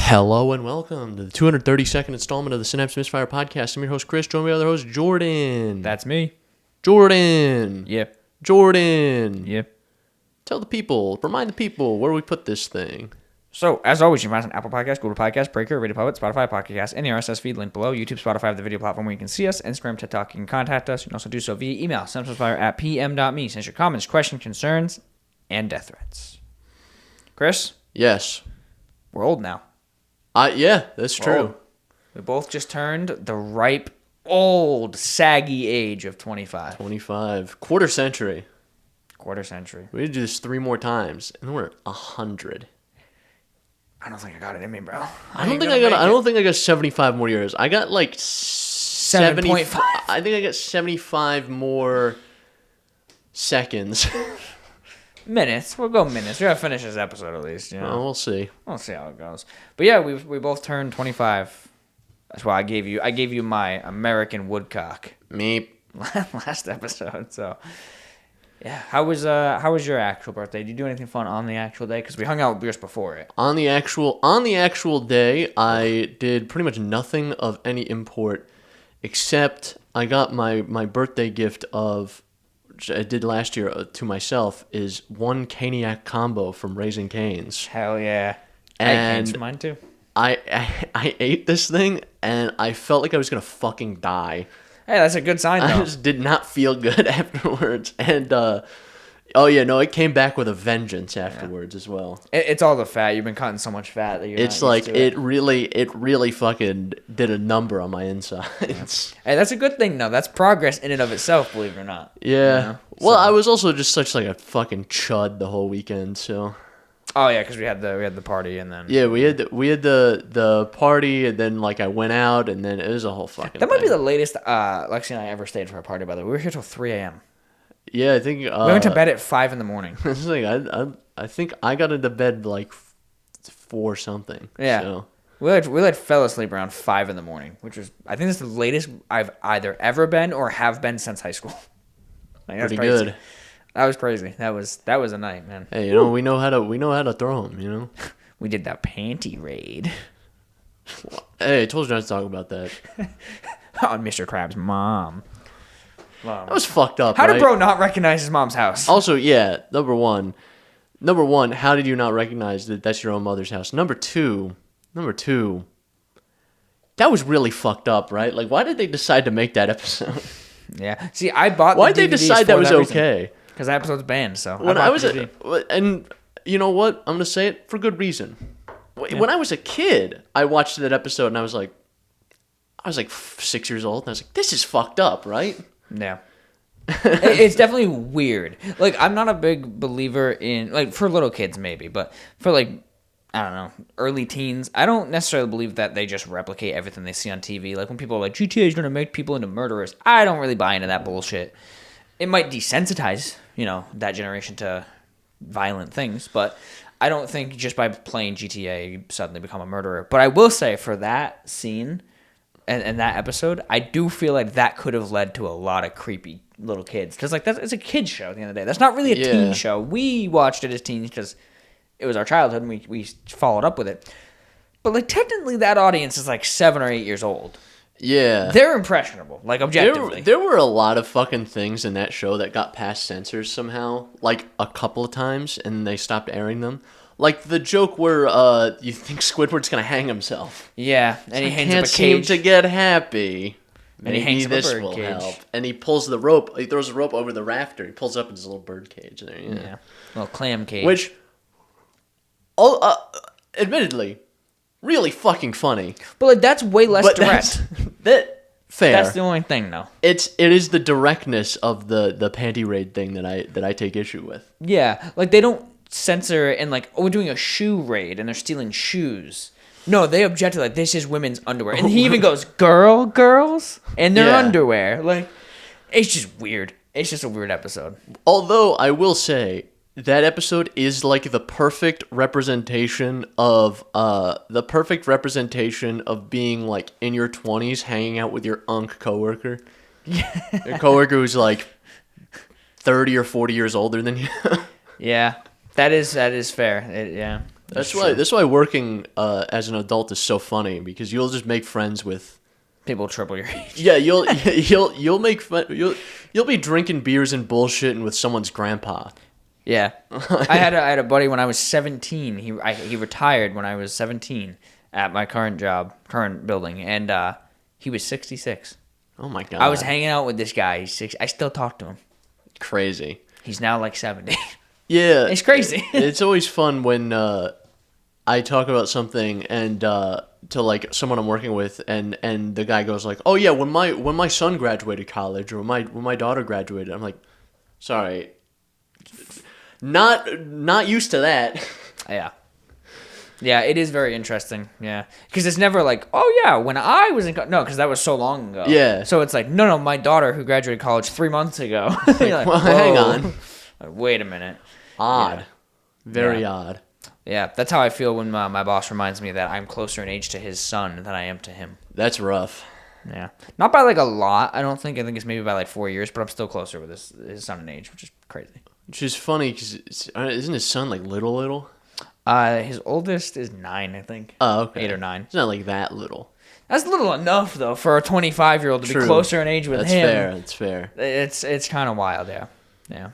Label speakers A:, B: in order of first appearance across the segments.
A: Hello and welcome to the 232nd installment of the Synapse Misfire Podcast. I'm your host, Chris, joined by other host, Jordan.
B: That's me.
A: Jordan.
B: Yep.
A: Jordan.
B: Yep.
A: Tell the people, remind the people where we put this thing.
B: So, as always, you can find us on Apple Podcasts, Google Podcasts, Breaker, Radio Public, Spotify Podcast, and the RSS Feed link below. YouTube, Spotify, the video platform where you can see us. Instagram, TikTok, you can contact us. You can also do so via email, synapsemisfire@pm.me. Send your comments, questions, concerns, and death threats. Chris?
A: Yes.
B: We're old now.
A: Yeah, that's true.
B: Old. We both just turned the ripe, old, saggy age of 25.
A: 25. Quarter century.
B: Quarter century.
A: We need to do this 3 more times, and then we're at 100.
B: I don't think I got it in me, bro.
A: I don't think I got 75 more years. I got like
B: 7.5.
A: I think I got 75 more seconds.
B: Minutes. We'll go minutes. We gotta finish this episode at least. You know?
A: Well, we'll see.
B: We'll see how it goes. But yeah, we both turned 25. That's why I gave you my American woodcock
A: Meep.
B: last episode. So yeah, how was your actual birthday? Did you do anything fun on the actual day? Because we hung out just before it.
A: On the actual day, I did pretty much nothing of any import, except I got my birthday gift of, which I did last year to myself, is one Caniac combo from Raising Cane's.
B: Hell yeah.
A: And
B: I mine too.
A: I ate this thing and I felt like I was gonna fucking die.
B: Hey, that's a good sign though.
A: I just did not feel good afterwards. And it came back with a vengeance afterwards as well.
B: It's all the fat. You've been cutting so much fat that you're
A: it's
B: not
A: like
B: used to
A: it really fucking did a number on my insides.
B: Hey, that's a good thing though. That's progress in and of itself, believe it or not.
A: Yeah.
B: You know?
A: Well, I was also just such like a fucking chud the whole weekend, so.
B: Oh yeah, because we had the party and then.
A: Yeah, we had the party and then like I went out and then it was a whole fucking.
B: That might be the latest Lexi and I ever stayed for a party. By the way, we were here till 3 a.m.
A: Yeah, I think
B: we went to bed at 5 in the morning.
A: I think I got into bed like 4 something.
B: Yeah.
A: So.
B: We fell asleep around 5 in the morning, which was, I think, this is the latest I've either ever been or have been since high school. Like,
A: Pretty good.
B: That was crazy. That was a night, man.
A: Hey, we know how to throw them. You know.
B: We did that panty raid.
A: Hey, I told you not to talk about that.
B: On Mr. Krabs' mom.
A: That was fucked up.
B: How
A: right?
B: did bro not recognize his mom's house?
A: Also, yeah, number one, how did you not recognize that that's your own mother's house? Number two, that was really fucked up, right? Like, why did they decide to make that episode?
B: Yeah. See, I bought.
A: Why did they decide that was okay?
B: Because that episode's banned. So
A: when and you know what? I'm gonna say it for good reason. Yeah. When I was a kid, I watched that episode and I was like 6 years old, and I was like, this is fucked up, right?
B: Yeah. It's definitely weird. Like, I'm not a big believer in, like, for little kids maybe, but for, like, I don't know, early teens, I don't necessarily believe that they just replicate everything they see on TV. Like, when people are like, GTA is going to make people into murderers, I don't really buy into that bullshit. It might desensitize, that generation to violent things, but I don't think just by playing GTA you suddenly become a murderer. But I will say, for that scene and that episode, I do feel like that could have led to a lot of creepy little kids. Because, like, it's a kid's show at the end of the day. That's not really a teen show. We watched it as teens because it was our childhood and we followed up with it. But, like, technically that audience is, like, 7 or 8 years old.
A: Yeah.
B: They're impressionable, like, objectively.
A: There were a lot of fucking things in that show that got past censors somehow, like, a couple of times, and they stopped airing them. Like the joke where you think Squidward's gonna hang himself.
B: Yeah, and he hangs up a cage.
A: Can't seem to get happy.
B: And he hangs up a bird
A: will
B: cage.
A: Help. And he pulls the rope. He throws the rope over the rafter. He pulls up in his little bird cage there. Yeah,
B: little clam cage.
A: Which, admittedly, really fucking funny.
B: But like that's way less direct.
A: Fair.
B: That's the only thing, though.
A: It is the directness of the panty raid thing that I take issue with.
B: Yeah, like they don't censor and like, we're doing a shoe raid and they're stealing shoes. No, they object to like, this is women's underwear. And he even goes, girls and their underwear. Like, it's just weird. It's just a weird episode.
A: Although I will say that episode is like the perfect representation of being like in your 20s hanging out with your coworker. Your coworker who's like 30 or 40 years older than you.
B: Yeah. That is fair.
A: That's why working as an adult is so funny, because you'll just make friends with
B: people triple your age.
A: Yeah, you'll make fun. You'll be drinking beers and bullshitting with someone's grandpa.
B: Yeah, I had a buddy when I was 17. He retired when I was 17 at my current building, and he was 66.
A: Oh my god!
B: I was hanging out with this guy. He's 60. I still talk to him.
A: Crazy.
B: He's now like 70.
A: Yeah,
B: it's crazy.
A: It's always fun when I talk about something and to like someone I'm working with, and the guy goes like, "Oh yeah, when my son graduated college, or when my daughter graduated," I'm like, "Sorry, not used to that."
B: Yeah, it is very interesting. Yeah, because it's never like, "Oh yeah, when I was in no," because that was so long ago.
A: Yeah.
B: So it's like, no, my daughter who graduated college 3 months ago. Like,
A: well, hang on.
B: Wait a minute.
A: Odd.
B: Yeah.
A: Very odd.
B: Yeah, that's how I feel when my boss reminds me that I'm closer in age to his son than I am to him.
A: That's rough.
B: Yeah. Not by like a lot, I don't think. I think it's maybe by like 4 years, but I'm still closer with his son in age, which is crazy.
A: Which is funny, because isn't his son like little?
B: His oldest is 9, I think.
A: Oh, okay.
B: 8 or 9.
A: It's not like that little.
B: That's little enough, though, for a 25-year-old to
A: True.
B: be closer in age with him.
A: That's fair.
B: It's kind of wild, yeah. Yeah.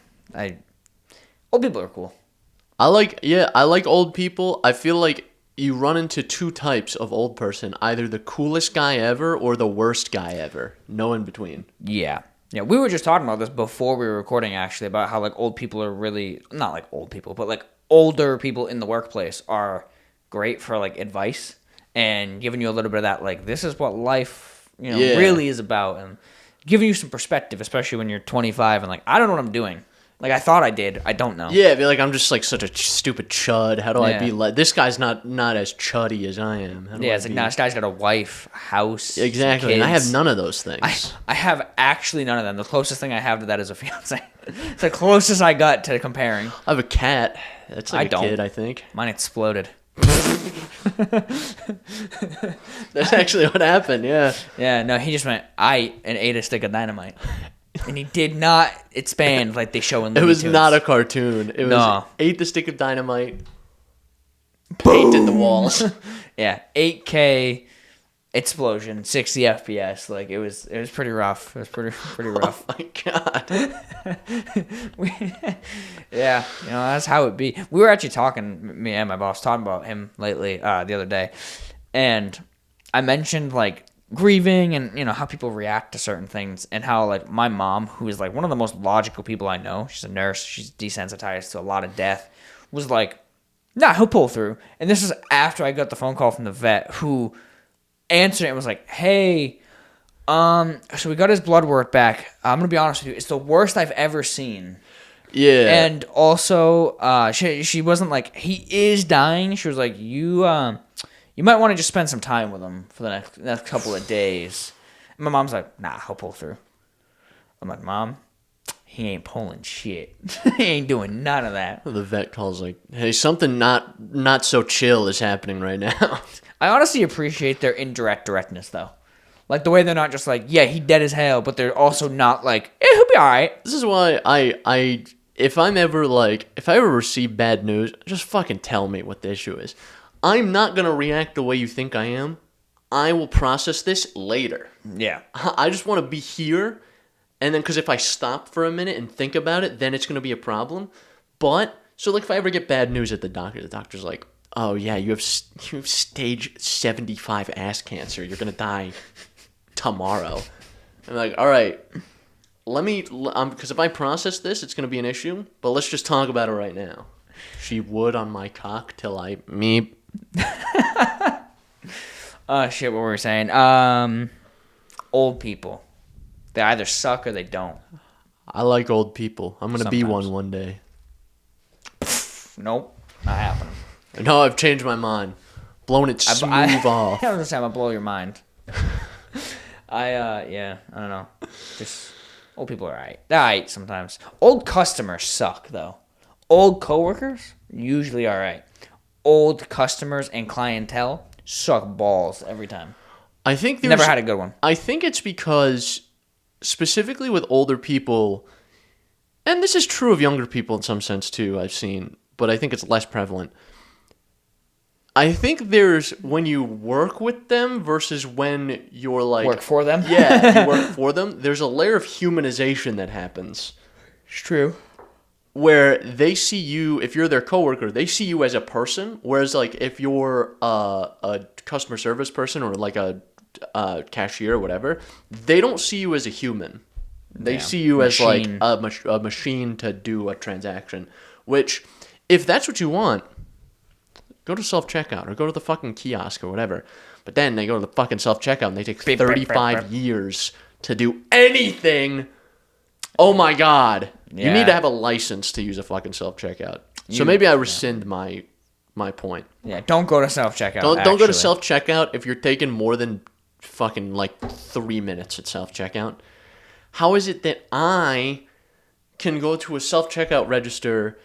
B: Old people are cool.
A: I like old people. I feel like you run into two types of old person: either the coolest guy ever or the worst guy ever. No in between.
B: Yeah. Yeah, we were just talking about this before we were recording, actually, about how like old people are really not like old people, but like older people in the workplace are great for like advice and giving you a little bit of that, like, this is what life really is about, and giving you some perspective, especially when you're 25 and like, I don't know what I'm doing. Like, I thought I did. I don't know.
A: Yeah, be like, I'm just like such a stupid chud. How do I be like, this guy's not as chuddy as I am.
B: It's like, now this guy's got a wife, a house,
A: exactly, and I have none of those things.
B: I have actually none of them. The closest thing I have to that is a fiance. It's the closest I got to comparing.
A: I have a cat. That's like kid, I think.
B: Mine exploded.
A: That's actually what happened, yeah.
B: Yeah, no, he just went, and ate a stick of dynamite. And he did not expand like they show in Looney Tunes.
A: It was not a cartoon. It was ate the stick of dynamite, painted the walls.
B: Yeah, 8K explosion, 60 FPS. Like, it was pretty rough. It was pretty rough.
A: Oh my god.
B: Yeah, that's how it be. We were actually talking, me and my boss, talking about him lately, the other day, and I mentioned like grieving and how people react to certain things, and how like my mom, who is like one of the most logical people I know, she's a nurse, she's desensitized to a lot of death, was like, nah, he'll pull through. And this is after I got the phone call from the vet, who answered it and was like, hey, so we got his blood work back. I'm gonna be honest with you, it's the worst I've ever seen.
A: Yeah.
B: And also, she wasn't like, he is dying. She was like, you might want to just spend some time with him for the next couple of days. And my mom's like, nah, he'll pull through. I'm like, Mom, he ain't pulling shit. He ain't doing none of that.
A: The vet calls like, hey, something not so chill is happening right now.
B: I honestly appreciate their indirect directness, though. Like, the way they're not just like, yeah, he dead as hell, but they're also not like, yeah, he'll be all right.
A: This is why if I ever receive bad news, just fucking tell me what the issue is. I'm not going to react the way you think I am. I will process this later.
B: Yeah.
A: I just want to be here, and then, because if I stop for a minute and think about it, then it's going to be a problem. But, so like if I ever get bad news at the doctor's like, oh yeah, you have stage 75 ass cancer. You're going to die tomorrow. I'm like, all right, because if I process this, it's going to be an issue, but let's just talk about it right now. She would on my cock till I meep.
B: Shit, what were we saying? Old people. They either suck or they don't.
A: I like old people. I'm going to be one day.
B: Nope, not happening.
A: No, I've changed my mind. Blown it smooth off.
B: I was just having to blow your mind. I don't know. Just, old people are alright. They're alright sometimes. Old customers suck, though. Old coworkers, usually alright. Old customers and clientele suck balls every time.
A: I think
B: never had a good one.
A: I think it's because, specifically with older people, and this is true of younger people in some sense too, I've seen, but I think it's less prevalent. I think there's when you work with them versus when you're like
B: Work for them?
A: Yeah, you work for them. There's a layer of humanization that happens.
B: It's true.
A: Where they see you, if you're their coworker, they see you as a person. Whereas, like, if you're a customer service person or like a cashier or whatever, they don't see you as a human. They see you as like a machine to do a transaction. Which, if that's what you want, go to self-checkout or go to the fucking kiosk or whatever. But then they go to the fucking self-checkout and they take 35 years to do anything. Oh my God. Yeah. You need to have a license to use a fucking self-checkout. So maybe I rescind my point.
B: Yeah, don't go to self-checkout.
A: Don't go to self-checkout if you're taking more than fucking like 3 minutes at self-checkout. How is it that I can go to a self-checkout register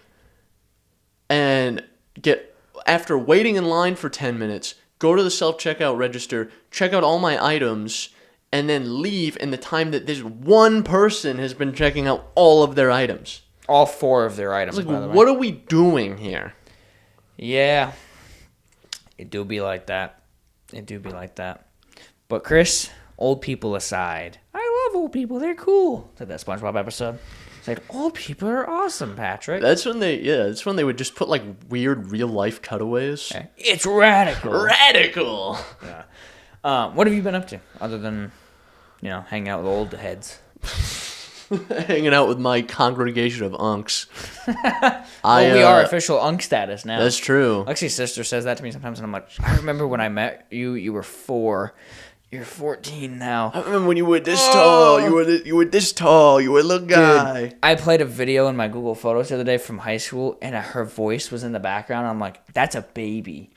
A: and get, after waiting in line for 10 minutes, go to the self-checkout register, check out all my items, and then leave in the time that this one person has been checking out all of their items?
B: All 4 of their items,
A: like,
B: by the way.
A: What are we doing here?
B: Yeah. It do be like that. But Chris, old people aside, I love old people. They're cool. It's like that SpongeBob episode. It's like, old people are awesome, Patrick.
A: That's when they would just put like weird real life cutaways.
B: Yeah. It's radical.
A: Radical.
B: Yeah. What have you been up to other than, hanging out with old heads?
A: Hanging out with my congregation of unks.
B: We are official unk status now.
A: That's true.
B: Lexi's sister says that to me sometimes, and I'm like, I remember when I met you, you were 4. You're 14 now.
A: I remember when you were this tall. You were this tall. You were a little guy.
B: Dude, I played a video in my Google Photos the other day from high school, and her voice was in the background. I'm like, that's a baby.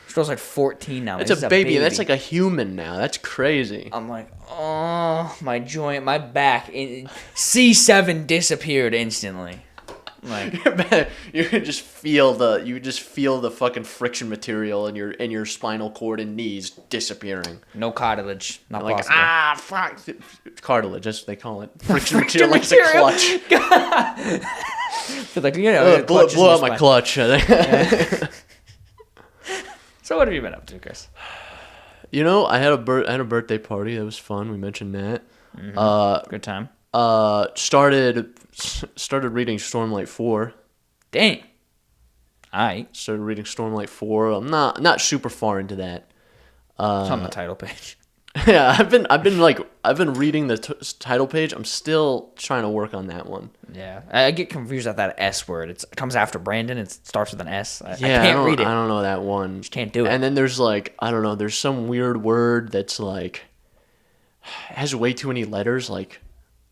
B: She was like 14 now.
A: That's a baby. That's like a human now. That's crazy.
B: I'm like, oh, my joint, my back. C7 disappeared instantly. Like,
A: you just feel the fucking friction material in your spinal cord and knees disappearing.
B: No cartilage. Not
A: like,
B: possible.
A: Fuck. Cartilage, that's what they call it. Friction material like it's a clutch.
B: Like,
A: blow out my clutch.
B: So what have you been up to, Chris?
A: I had a birthday party. That was fun. We mentioned that.
B: Mm-hmm. Good time.
A: Started reading Stormlight 4.
B: Dang. Alright.
A: Started reading Stormlight 4. I'm not super far into that.
B: It's on the title page.
A: Yeah, I've been reading the title page. I'm still trying to work on that one.
B: Yeah, I get confused at that S word. It comes after Brandon. It starts with an S. I
A: can't read it. I don't know that one.
B: Just can't do it.
A: And then there's like, I don't know. There's some weird word that's like has way too many letters. Like,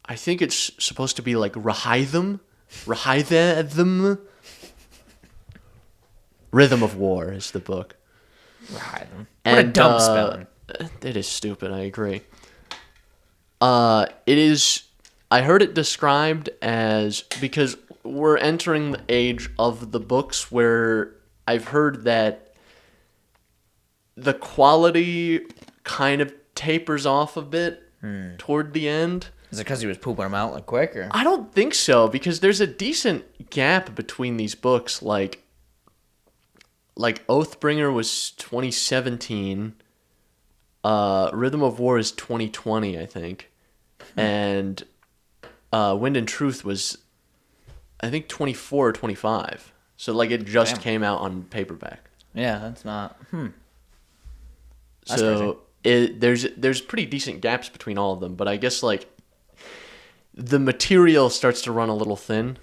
A: I think it's supposed to be like Rahithm. Rhythm of War is the book.
B: Rahithm. What a dumb spelling.
A: It is stupid, I agree. It is... I heard it described as... Because we're entering the age of the books where I've heard that the quality kind of tapers off a bit toward the end.
B: Is it because he was pooping them out like quick? Or?
A: I don't think so, because there's a decent gap between these books. Like Oathbringer was 2017... Rhythm of War is 2020, I think. And Wind and Truth was, I think, 24 or 25. So, like, it just came out on paperback.
B: Yeah, that's not... That's
A: so, there's pretty decent gaps between all of them. But I guess, like, the material starts to run a little thin.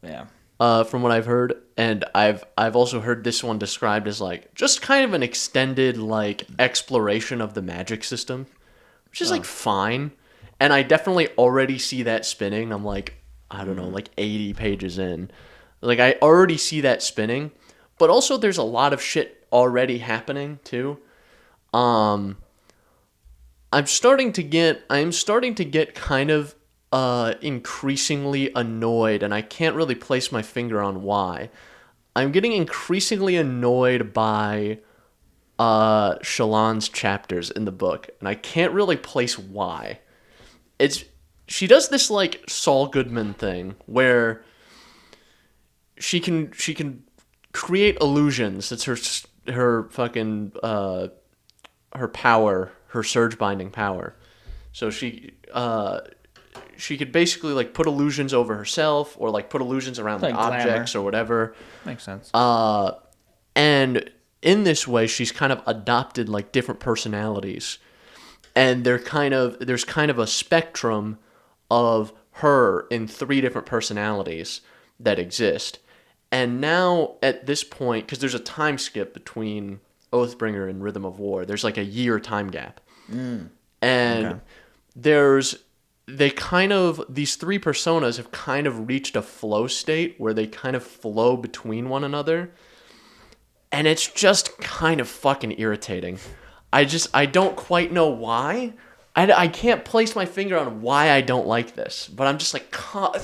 B: Yeah.
A: From what I've heard, and I've also heard this one described as like just kind of an extended like exploration of the magic system, which is like fine, and I definitely already see that spinning. I'm like, I don't know, like 80 pages in, like I already see that spinning, but also there's a lot of shit already happening too. I'm starting to get kind of increasingly annoyed, and I can't really place my finger on why. I'm getting increasingly annoyed by Shallan's chapters in the book, and I can't really place why. She does this like Saul Goodman thing where she can create illusions. It's her fucking her power, her surge binding power. So she could basically like put illusions over herself or like put illusions around like objects or whatever.
B: Makes sense.
A: And in this way, she's kind of adopted like different personalities, and there's kind of a spectrum of her in 3 different personalities that exist. And now at this point, because there's a time skip between Oathbringer and Rhythm of War, there's like a year time gap, and these 3 personas have kind of reached a flow state where they kind of flow between one another. And it's just kind of fucking irritating. I don't quite know why. I can't place my finger on why I don't like this. But I'm just like, fuck,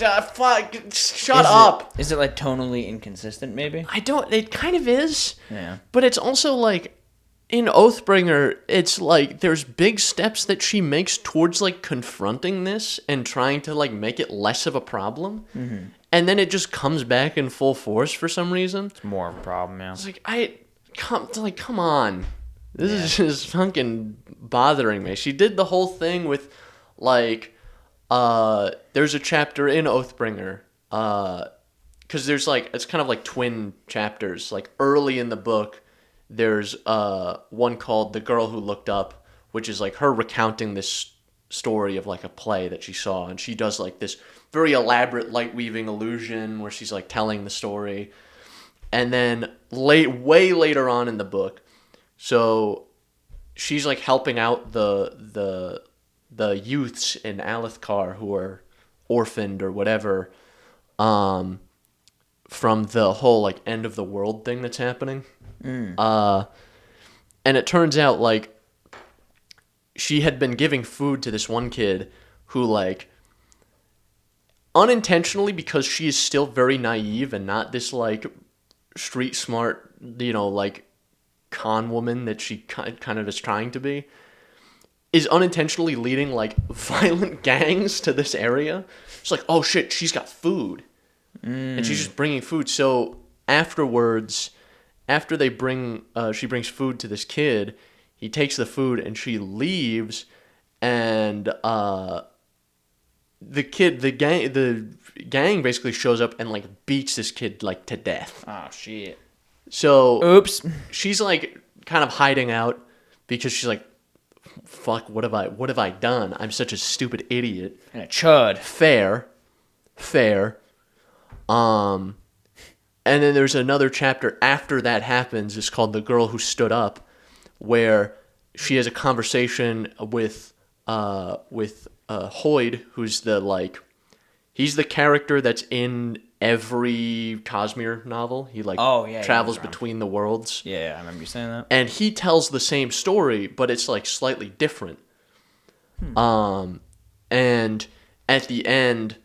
A: shut up.
B: Is it like tonally inconsistent, maybe?
A: It kind of is.
B: Yeah.
A: But it's also like, in Oathbringer, it's like there's big steps that she makes towards like confronting this and trying to like make it less of a problem. Mm-hmm. And then it just comes back in full force for some reason.
B: It's more of a problem, yeah.
A: It's like, come on. This is just fucking bothering me. She did the whole thing with, like, there's a chapter in Oathbringer, because there's, like, it's kind of like twin chapters. Like, early in the book, there's one called The Girl Who Looked Up, which is, like, her recounting this story of, like, a play that she saw. And she does, like, this very elaborate light-weaving illusion where she's, like, telling the story. And then way later on in the book, so she's, like, helping out the youths in Alethkar who are orphaned or whatever from the whole, like, end of the world thing that's happening. And it turns out, like, she had been giving food to this one kid who, like, unintentionally, because she is still very naive and not this, like, street smart, like, con woman that she kind of is trying to be, is unintentionally leading, like, violent gangs to this area. It's like, oh shit, she's got food. And she's just bringing food. So afterwards, after she brings food to this kid, he takes the food and she leaves, and the gang basically shows up and, like, beats this kid, like, to death.
B: Oh shit.
A: So
B: oops.
A: She's, like, kind of hiding out because she's like, fuck, what have I done? I'm such a stupid idiot.
B: And a chud.
A: Fair. And then there's another chapter after that happens. It's called The Girl Who Stood Up, where she has a conversation with Hoyd, who's he's the character that's in every Cosmere novel. He travels between the worlds.
B: Yeah, I remember you saying that.
A: And he tells the same story, but it's like slightly different. And at the end,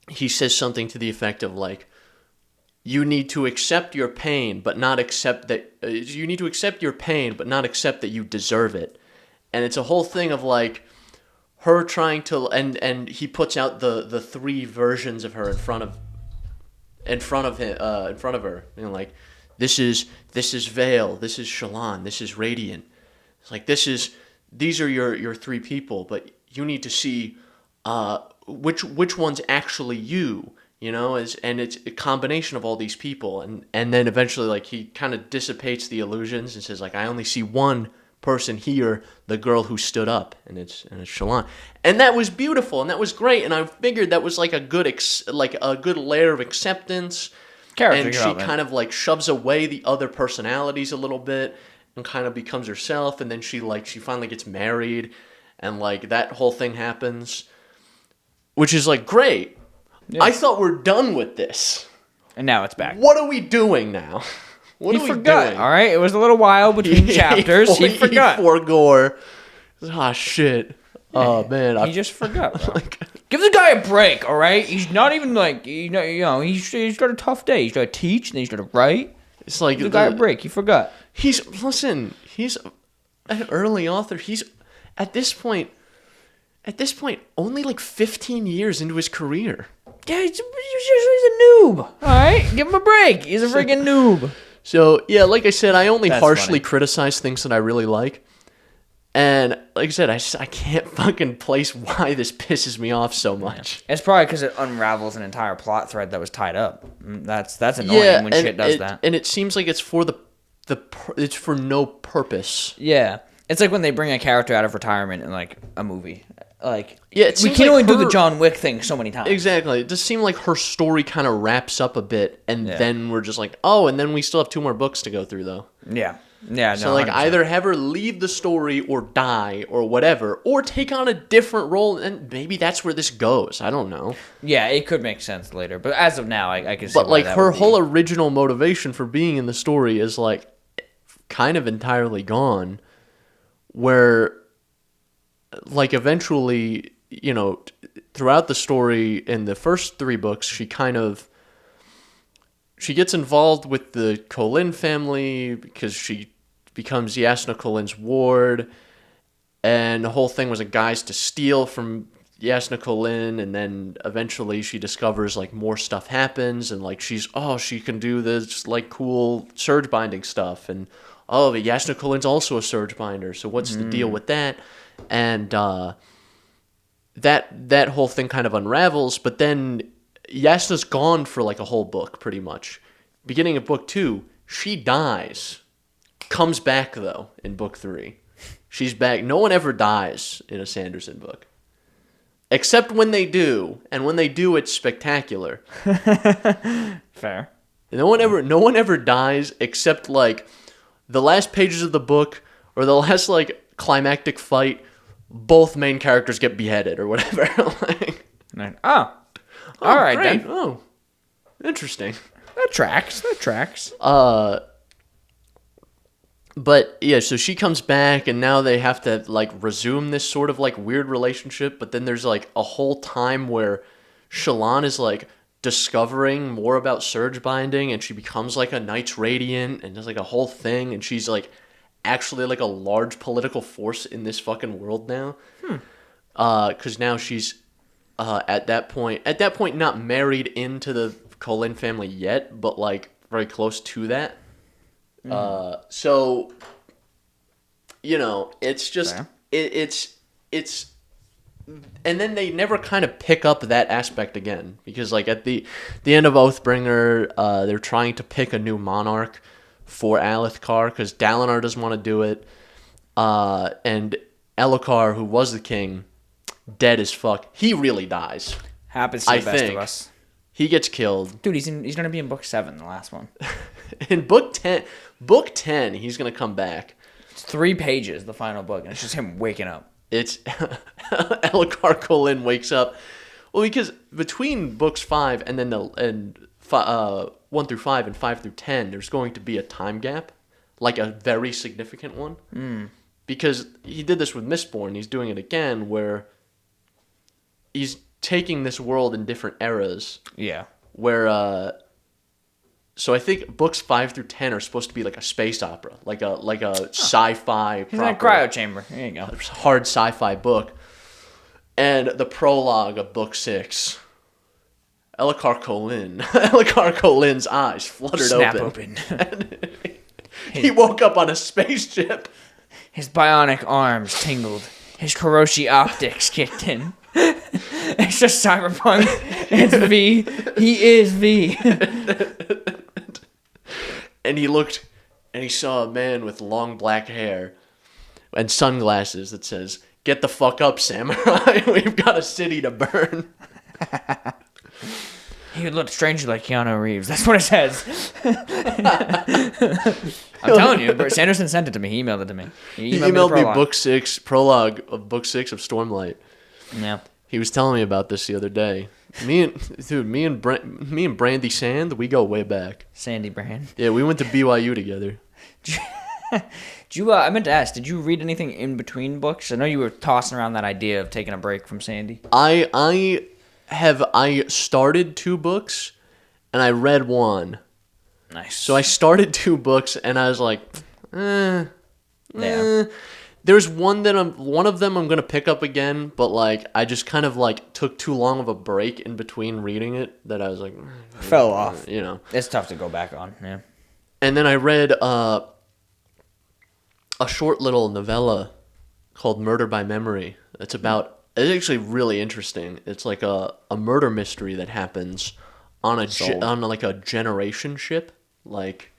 A: he says something to the effect of, like, you need to accept your pain, but not accept that you need to accept your pain, but not accept that you deserve it. And it's a whole thing of, like, her trying to, and he puts out the 3 versions of her in front of her, and, like, this is Vale, this is Shallan, this is Radiant. It's like, these are your 3 people, but you need to see which one's actually you. And it's a combination of all these people, and then eventually, like, he kind of dissipates the illusions and says, like, I only see one person here, the girl who stood up, and it's Shallan. And that was beautiful, and that was great, and I figured that was, like, a good layer of acceptance. And she kind of, like, shoves away the other personalities a little bit and kind of becomes herself, and then she finally gets married, and, like, that whole thing happens, which is, like, great. Yeah. I thought we're done with this.
B: And now it's back.
A: What are we doing now? What are we doing?
B: All right, it was a little while between chapters. He forgot.
A: He forgore. Oh, shit. Oh, man.
B: He just forgot. Give the guy a break, all right? He's not even, like, he's got a tough day. He's got to teach, and then he's got to write.
A: It's like...
B: Give the guy a break. He forgot.
A: He's an early author. He's, at this point, only, like, 15 years into his career.
B: Yeah, he's a noob. All right? Give him a break. He's a freaking noob.
A: So, yeah, like I said, I only
B: That's
A: harshly
B: funny.
A: criticize things that I really like. And like I said, I can't fucking place why this pisses me off so much.
B: It's probably because it unravels an entire plot thread that was tied up. That's annoying when shit does that.
A: And it seems like it's for it's for no purpose.
B: Yeah. It's like when they bring a character out of retirement in, like, a movie. Like,
A: Yeah, it
B: we
A: seems
B: can
A: like
B: only do
A: her-
B: the John Wick thing so many times.
A: Exactly. It just seemed like her story kind of wraps up a bit, and
B: Yeah.
A: then we're just like, oh, and then we still have 2 more books to go through, though.
B: Yeah. Yeah, no,
A: So, like,
B: 100%.
A: either have her leave the story or die or whatever, or take on a different role, and maybe that's where this goes. I don't know.
B: Yeah, it could make sense later. But as of now, I can see
A: But,
B: why
A: like,
B: that
A: her
B: would be.
A: whole original motivation for being in the story is, like, kind of entirely gone, where, like, eventually, you know, throughout the story in the first 3 books, she gets involved with the Colin family because she becomes Yasna Colin's ward, and the whole thing was a guise to steal from Yasna Colin, and then eventually she discovers, like, more stuff happens, and, like, she can do this, like, cool surge binding stuff, and but Yasna Colin's also a surge binder, so what's the deal with that? And that whole thing kind of unravels, but then Yasna's gone for, like, a whole book, pretty much. Beginning of book 2, she dies. Comes back, though, in book 3. She's back. No one ever dies in a Sanderson book. Except when they do. And when they do, it's spectacular.
B: Fair.
A: No one ever dies except, like, the last pages of the book or the last, like, climactic fight, both main characters get beheaded or whatever. Like,
B: all right,
A: great.
B: then.
A: Oh, interesting.
B: That tracks.
A: But yeah, so she comes back, and now they have to, like, resume this sort of, like, weird relationship. But then there's, like, a whole time where Shallan is, like, discovering more about surge binding, and she becomes, like, a Knights Radiant, and there's, like, a whole thing, and she's, like, actually, like, a large political force in this fucking world now. Because now she's at that point not married into the Colin family yet, but, like, very close to that. So, you know, it's just,
B: Fair.
A: it's, and then they never kind of pick up that aspect again, because, like, at the end of Oathbringer, they're trying to pick a new monarch for Alethkar, because Dalinar doesn't want to do it, and Elhokar, who was the king, dead as fuck, he really dies.
B: Happens to the best
A: think.
B: of us.
A: He gets killed.
B: Dude, he's going to be in book 7, the last one.
A: In book 10, he's going to come back.
B: It's 3 pages, the final book, and it's just him waking up.
A: It's Elhokar Colin wakes up. Well, because between books 5 and then 1 through 5 and 5 through 10, there's going to be a time gap, like a very significant one. Because he did this with Mistborn, he's doing it again, where he's taking this world in different eras.
B: Yeah.
A: Where so I think books 5 through 10 are supposed to be like a space opera, like a sci-fi
B: He's in a cryo chamber. There you go.
A: hard sci-fi book. And the prologue of book 6, Elhokar Colin's eyes fluttered
B: Snap
A: open.
B: open.
A: He woke up on a spaceship.
B: His bionic arms tingled. His Kuroshi optics kicked in. It's just cyberpunk. It's V. He is V.
A: And he looked, and he saw a man with long black hair and sunglasses that says, "Get the fuck up, samurai. We've got a city to burn."
B: He looked strangely like Keanu Reeves. That's what it says. I'm telling you, Sanderson sent it to me. He emailed it to me.
A: He emailed me book 6, prologue of book 6 of Stormlight.
B: Yeah.
A: He was telling me about this the other day. Me and Brandy Sand, we go way back.
B: Sandy Brand.
A: Yeah, we went to BYU together.
B: I meant to ask, did you read anything in between books? I know you were tossing around that idea of taking a break from Sandy.
A: I started 2 books and I read 1.
B: Nice.
A: So I started 2 books and I was like,
B: Yeah.
A: There's one of them I'm gonna pick up again, but like I just kind of like took too long of a break in between reading it that I was like
B: Fell off.
A: you know.
B: It's tough to go back on, yeah.
A: And then I read a short little novella called Murder by Memory. It's actually really interesting. It's like a murder mystery that happens on like a generation ship. Like,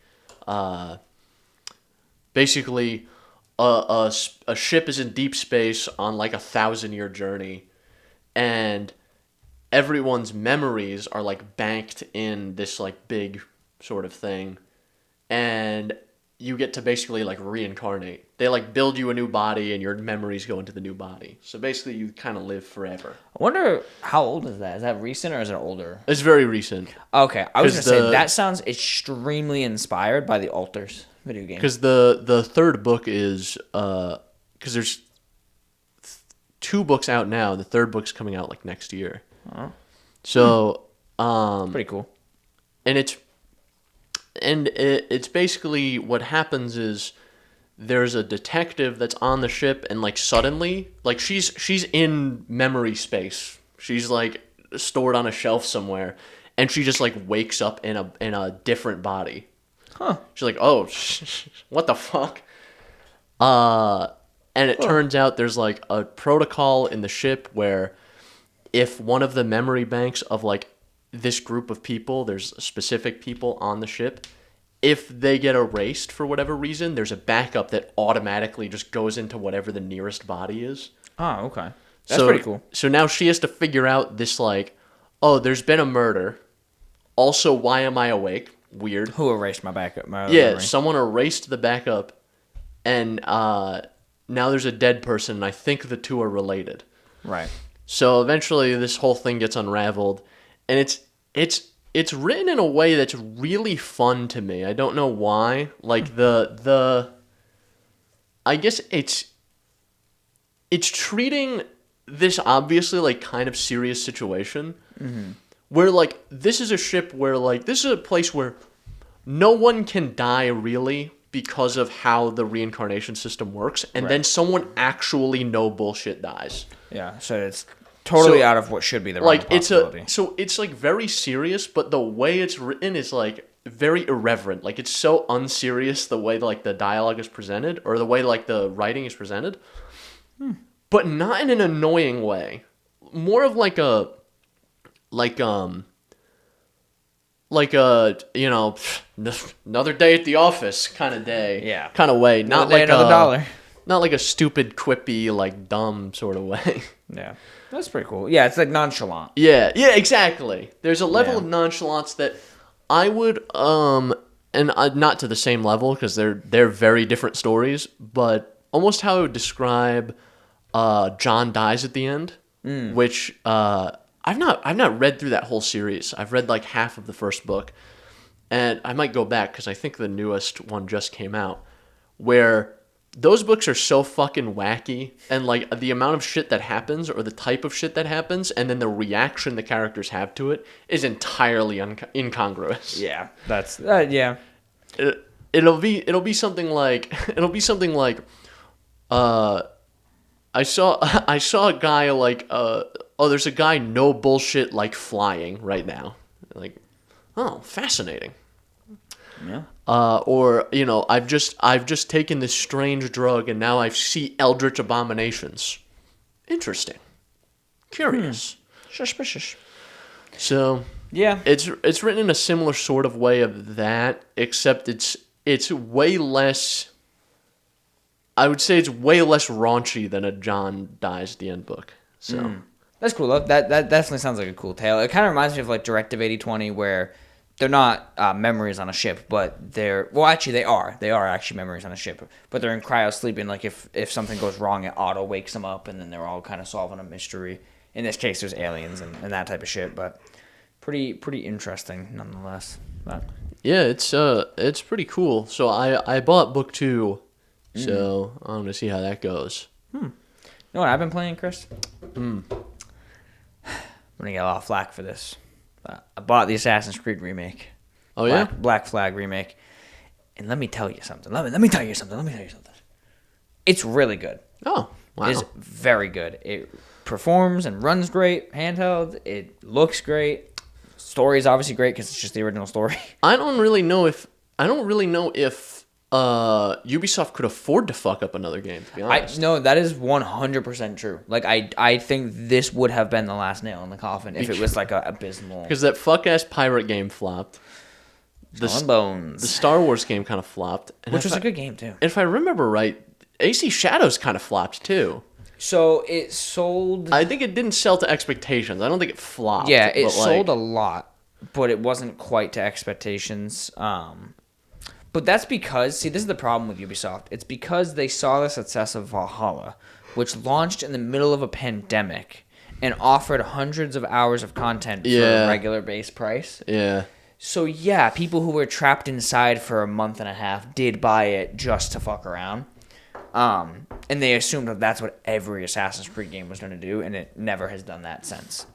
A: basically, a ship is in deep space on like 1,000-year journey, and everyone's memories are like banked in this like big sort of thing, and you get to basically like reincarnate. They like build you a new body and your memories go into the new body. So basically you kind of live forever.
B: I wonder how old is that? Is that recent or is it older?
A: It's very recent.
B: Okay, I was going to say that sounds extremely inspired by the Alters video game.
A: Because the third book is, because there's 2 books out now. The third book's coming out like next year. Oh. So,
B: pretty cool.
A: And it's basically what happens is there's a detective that's on the ship, and like suddenly, like she's in memory space. She's like stored on a shelf somewhere, and she just like wakes up in a different body. Huh. She's like, oh, what the fuck? And it turns out there's like a protocol in the ship where if one of the memory banks of like this group of people, there's specific people on the ship, if they get erased for whatever reason, there's a backup that automatically just goes into whatever the nearest body is.
B: Oh, okay. That's pretty cool.
A: So now she has to figure out this like, oh, there's been a murder. Also, why am I awake? Weird.
B: Who erased my backup?
A: Yeah, someone erased the backup, and now there's a dead person, and I think the 2 are related.
B: Right. So
A: eventually this whole thing gets unraveled, and it's written in a way that's really fun to me. I don't know why. Like I guess it's treating this obviously like kind of serious situation, where like this is a ship where like this is a place where no one can die really because of how the reincarnation system works, and then someone actually no bullshit dies.
B: Yeah, so it's totally out of what should be the right possibility.
A: It's like very serious, but the way it's written is like very irreverent. Like it's so unserious the way like the dialogue is presented, or the way like the writing is presented, but not in an annoying way. More of like a you know, another day at the office kind of day.
B: Yeah.
A: Kind of way. Not like
B: another dollar.
A: Not like a stupid, quippy, like dumb sort of way.
B: Yeah. That's pretty cool. Yeah, it's like nonchalant.
A: Yeah, exactly. There's a level of nonchalance that I would, and not to the same level because they're very different stories, but almost how I would describe John Dies at the End, which I've not read through that whole series. I've read like half of the first book, and I might go back because I think the newest one just came out, where those books are so fucking wacky, and like the amount of shit that happens or the type of shit that happens and then the reaction the characters have to it is entirely incongruous.
B: Yeah, that's yeah.
A: It'll be something like I saw a guy like there's a guy no bullshit like flying right now. Like, oh, fascinating.
B: Yeah.
A: Or, you know, I've just taken this strange drug and now I see eldritch abominations. Interesting. Curious.
B: Suspicious.
A: So,
B: yeah.
A: It's written in a similar sort of way of that, except it's way less, I would say it's way less raunchy than a John Dies at the End book. So.
B: That's cool. That definitely sounds like a cool tale. It kind of reminds me of like Directive 8020, where they're not memories on a ship, but they are actually memories on a ship, but they're in cryo sleep, and like if something goes wrong, it auto wakes them up, and then they're all kind of solving a mystery. In this case, there's aliens and that type of shit, but pretty interesting nonetheless. But
A: yeah, it's pretty cool. So I bought book 2, so I'm gonna see how that goes.
B: You know what I've been playing, Chris? I'm gonna get a lot of flack for this. I bought the Assassin's Creed remake.
A: Oh, yeah?
B: Black Flag remake. And let me tell you something. Let me tell you something. It's really good.
A: Oh, wow.
B: It's very good. It performs and runs great, handheld. It looks great. Story's obviously great because it's just the original story.
A: I don't really know if I don't really know if Ubisoft could afford to fuck up another game, to be honest.
B: No, that is 100% true. Like, I think this would have been the last nail in the coffin if it was like a abysmal.
A: Because that fuck-ass pirate game flopped.
B: Skull and Bones.
A: The Star Wars game kind of flopped.
B: Which was a good game, too.
A: If I remember right, AC Shadows kind of flopped, too.
B: So, it sold...
A: I think it didn't sell to expectations. I don't think it flopped.
B: Yeah, it sold a lot, but it wasn't quite to expectations. But that's because, see, this is the problem with Ubisoft. It's because they saw the success of Valhalla, which launched in the middle of a pandemic and offered hundreds of hours of content for a regular base price.
A: Yeah.
B: So, yeah, people who were trapped inside for a month and a half did buy it just to fuck around. And they assumed that that's what every Assassin's Creed game was going to do, and it never has done that since.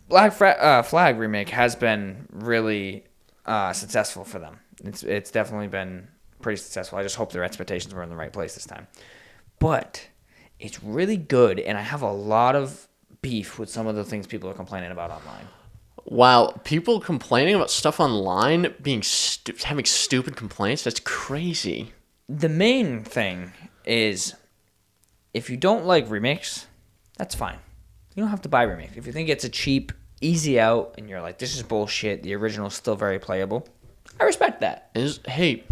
B: Black Flag Remake has been really successful for them. It's definitely been pretty successful. I just hope their expectations were in the right place this time. But it's really good, and I have a lot of beef with some of the things people are complaining about online.
A: Wow, people complaining about stuff online, being having stupid complaints, that's crazy.
B: The main thing is, if you don't like remakes, that's fine. You don't have to buy remakes. If you think it's a cheap, easy out, and you're like, this is bullshit, the original's still very playable, I respect that.
A: Hey,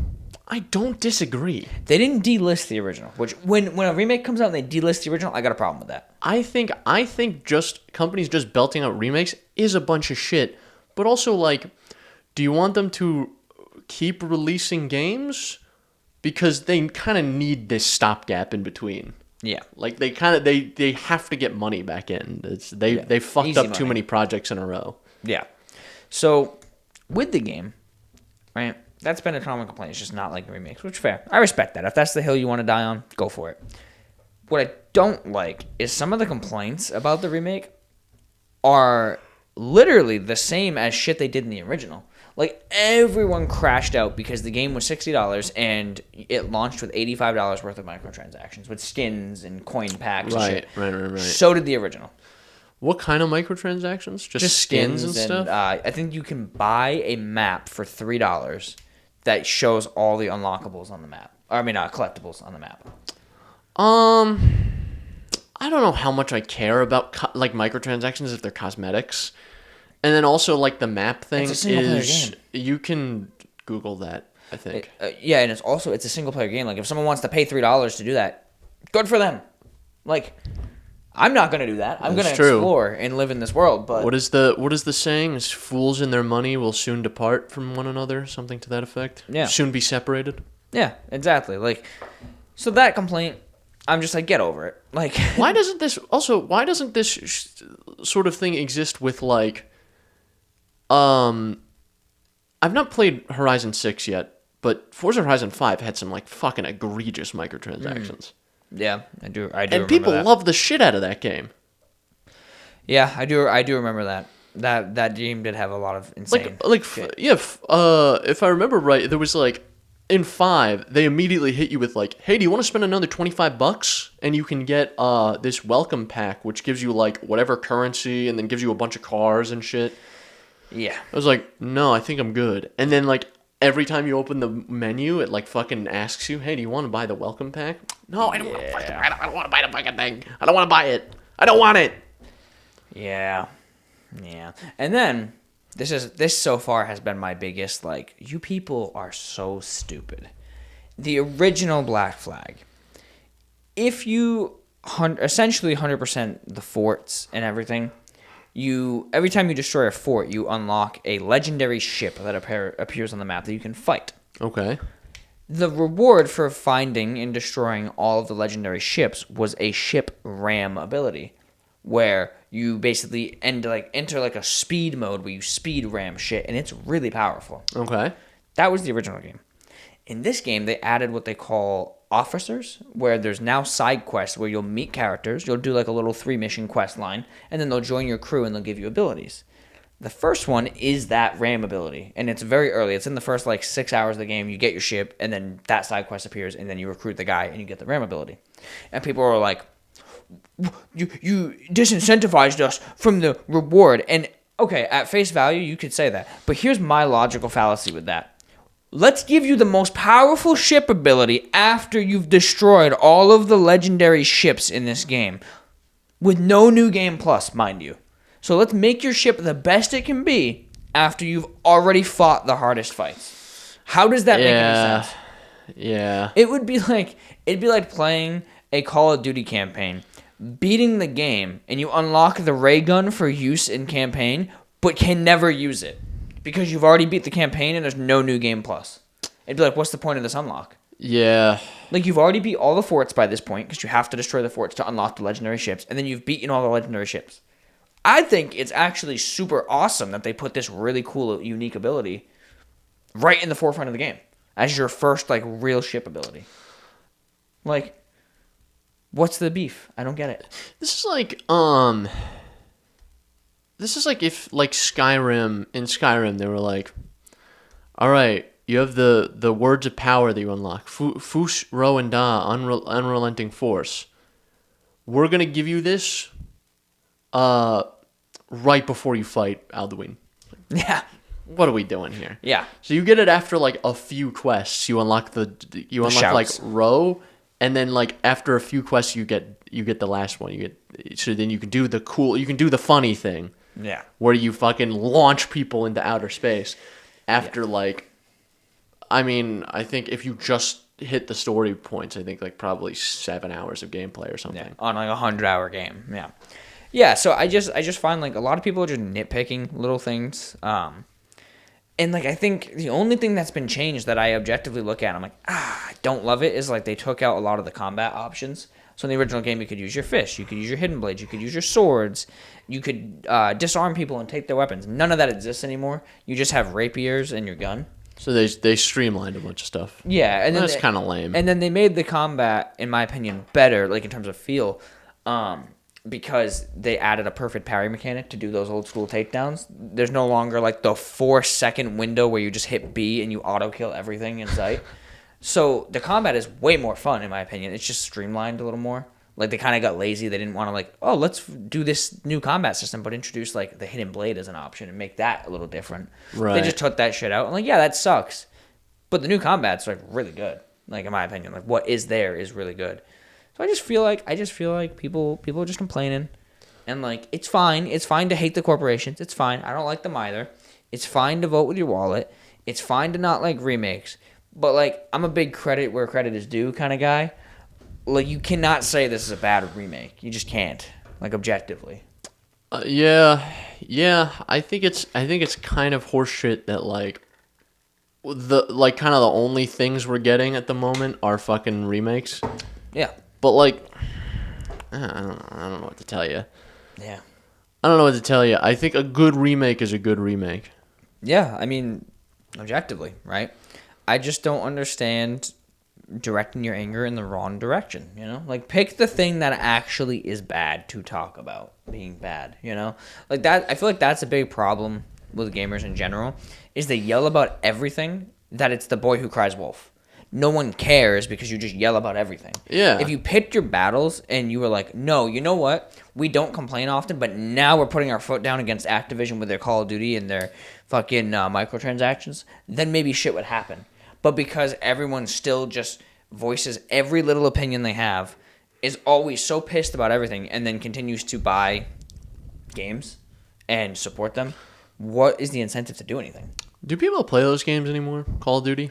A: I don't disagree.
B: They didn't delist the original, which when a remake comes out and they delist the original, I got a problem with that.
A: I think just companies just belting out remakes is a bunch of shit. But also, like, do you want them to keep releasing games? Because they kind of need this stopgap in between.
B: Yeah.
A: Like, they have to get money back in. They fucked
B: Easy
A: up
B: money.
A: too many projects in a row.
B: Yeah. So, with the game, right, that's been a common complaint. It's just not like the remakes, which is fair. I respect that. If that's the hill you want to die on, go for it. What I don't like is some of the complaints about the remake are literally the same as shit they did in the original. Like, everyone crashed out because the game was $60 and it launched with $85 worth of microtransactions with skins and coin packs and shit.
A: Right.
B: So did the original.
A: What kind of microtransactions? Just skins and stuff?
B: I think you can buy a map for $3 that shows all the unlockables on the map. Collectibles on the map.
A: I don't know how much I care about microtransactions if they're cosmetics. And then also, like, the map thing
B: it's a single-player game.
A: You can Google that, I think.
B: Yeah, and it's a single-player game. Like, if someone wants to pay $3 to do that, good for them. Like, I'm not going to do that. I'm going to explore and live in this world. But
A: what is the saying? Is fools and their money will soon depart from one another? Something to that effect?
B: Yeah.
A: Soon be separated?
B: Yeah, exactly. Like, so that complaint, I'm just like, get over it. Like,
A: why doesn't this sort of thing exist with, like... I've not played Horizon 6 yet, but Forza Horizon 5 had some, like, fucking egregious microtransactions.
B: Yeah, I do
A: and people love the shit out of that game.
B: Yeah, I do remember that. That game did have a lot of insane shit.
A: If I remember right, there was, like, in 5, they immediately hit you with, like, hey, do you want to spend another $25? And you can get this welcome pack, which gives you, like, whatever currency and then gives you a bunch of cars and shit.
B: Yeah.
A: I was like, no, I think I'm good. And then, like, every time you open the menu, it, like, fucking asks you, hey, do you want to buy the welcome pack? No, I don't want to fucking buy it. I don't want to buy the fucking thing. I don't want to buy it. I don't want it.
B: Yeah. And then, this so far has been my biggest, like, you people are so stupid. The original Black Flag. If you essentially 100% the forts and everything... every time you destroy a fort, you unlock a legendary ship that appears on the map that you can fight.
A: Okay.
B: The reward for finding and destroying all of the legendary ships was a ship ram ability, where you basically enter a speed mode where you speed ram shit, and it's really powerful.
A: Okay.
B: That was the original game. In this game, they added what they call officers, where there's now side quests where you'll meet characters. You'll do like a little 3-mission quest line, and then they'll join your crew and they'll give you abilities. The first one is that ram ability, and it's very early. It's in the first like 6 hours of the game. You get your ship, and then that side quest appears, and then you recruit the guy, and you get the ram ability. And people are like, you disincentivized us from the reward. And okay, at face value, you could say that. But here's my logical fallacy with that. let's give you the most powerful ship ability after you've destroyed all of the legendary ships in this game. With no new game plus, mind you. So let's make your ship the best it can be after you've already fought the hardest fights. How does that make any sense?
A: Yeah.
B: It'd be like playing a Call of Duty campaign, beating the game, and you unlock the ray gun for use in campaign, but can never use it. Because you've already beat the campaign and there's no new game plus. It'd be like, what's the point of this unlock?
A: Yeah.
B: Like, you've already beat all the forts by this point, because you have to destroy the forts to unlock the legendary ships, and then you've beaten all the legendary ships. I think it's actually super awesome that they put this really cool, unique ability right in the forefront of the game as your first, like, real ship ability. Like, what's the beef? I don't get it.
A: This is like if, like, in Skyrim, they were like, all right, you have the words of power that you unlock. Fush, Ro, and Da, unrelenting force. We're going to give you this right before you fight Alduin.
B: Yeah.
A: What are we doing here?
B: Yeah.
A: So you get it after, like, a few quests. You unlock like, Ro, and then, like, after a few quests, you get the last one. So then you can do the funny thing.
B: Yeah.
A: Where you fucking launch people into outer space after, like, I mean, I think if you just hit the story points, I think, like, probably 7 hours of gameplay or something.
B: Yeah. On, like, a 100-hour game. Yeah. Yeah, so I just find, like, a lot of people are just nitpicking little things. And, like, I think the only thing that's been changed that I objectively look at, I'm like, I don't love it, is, like, they took out a lot of the combat options. So in the original game, you could use your fish, you could use your hidden blades, you could use your swords, you could disarm people and take their weapons. None of that exists anymore. You just have rapiers and your gun.
A: So they streamlined a bunch of stuff.
B: Yeah, and then
A: that's kind of lame.
B: And then they made the combat, in my opinion, better, like, in terms of feel, because they added a perfect parry mechanic to do those old school takedowns. There's no longer, like, the 4-second window where you just hit B and you auto kill everything in sight. So the combat is way more fun, in my opinion. It's just streamlined a little more. Like, they kind of got lazy. They didn't want to, like, oh, let's do this new combat system, but introduce, like, the hidden blade as an option and make that a little different.
A: Right.
B: They just took that shit out. I'm like, yeah, that sucks. But the new combat's, like, really good. Like, in my opinion, like, what is there is really good. So I just feel like people are just complaining. And, like, it's fine. It's fine to hate the corporations. It's fine. I don't like them either. It's fine to vote with your wallet. It's fine to not like remakes. But, like, I'm a big credit where credit is due kind of guy. Like, you cannot say this is a bad remake. You just can't. Like, objectively.
A: Yeah. I think it's kind of horseshit that, like, kind of the only things we're getting at the moment are fucking remakes.
B: Yeah.
A: But, like, I don't know what to tell you.
B: Yeah.
A: I don't know what to tell you. I think a good remake is a good remake.
B: Yeah, I mean, objectively, right? I just don't understand directing your anger in the wrong direction, you know? Like, pick the thing that actually is bad to talk about being bad, you know? Like, that, I feel like that's a big problem with gamers in general, is they yell about everything that it's the boy who cries wolf. No one cares because you just yell about everything.
A: Yeah.
B: If you picked your battles and you were like, no, you know what? We don't complain often, but now we're putting our foot down against Activision with their Call of Duty and their fucking microtransactions, then maybe shit would happen. But because everyone still just voices every little opinion they have, is always so pissed about everything, and then continues to buy games and support them, what is the incentive to do anything?
A: Do people play those games anymore? Call of Duty?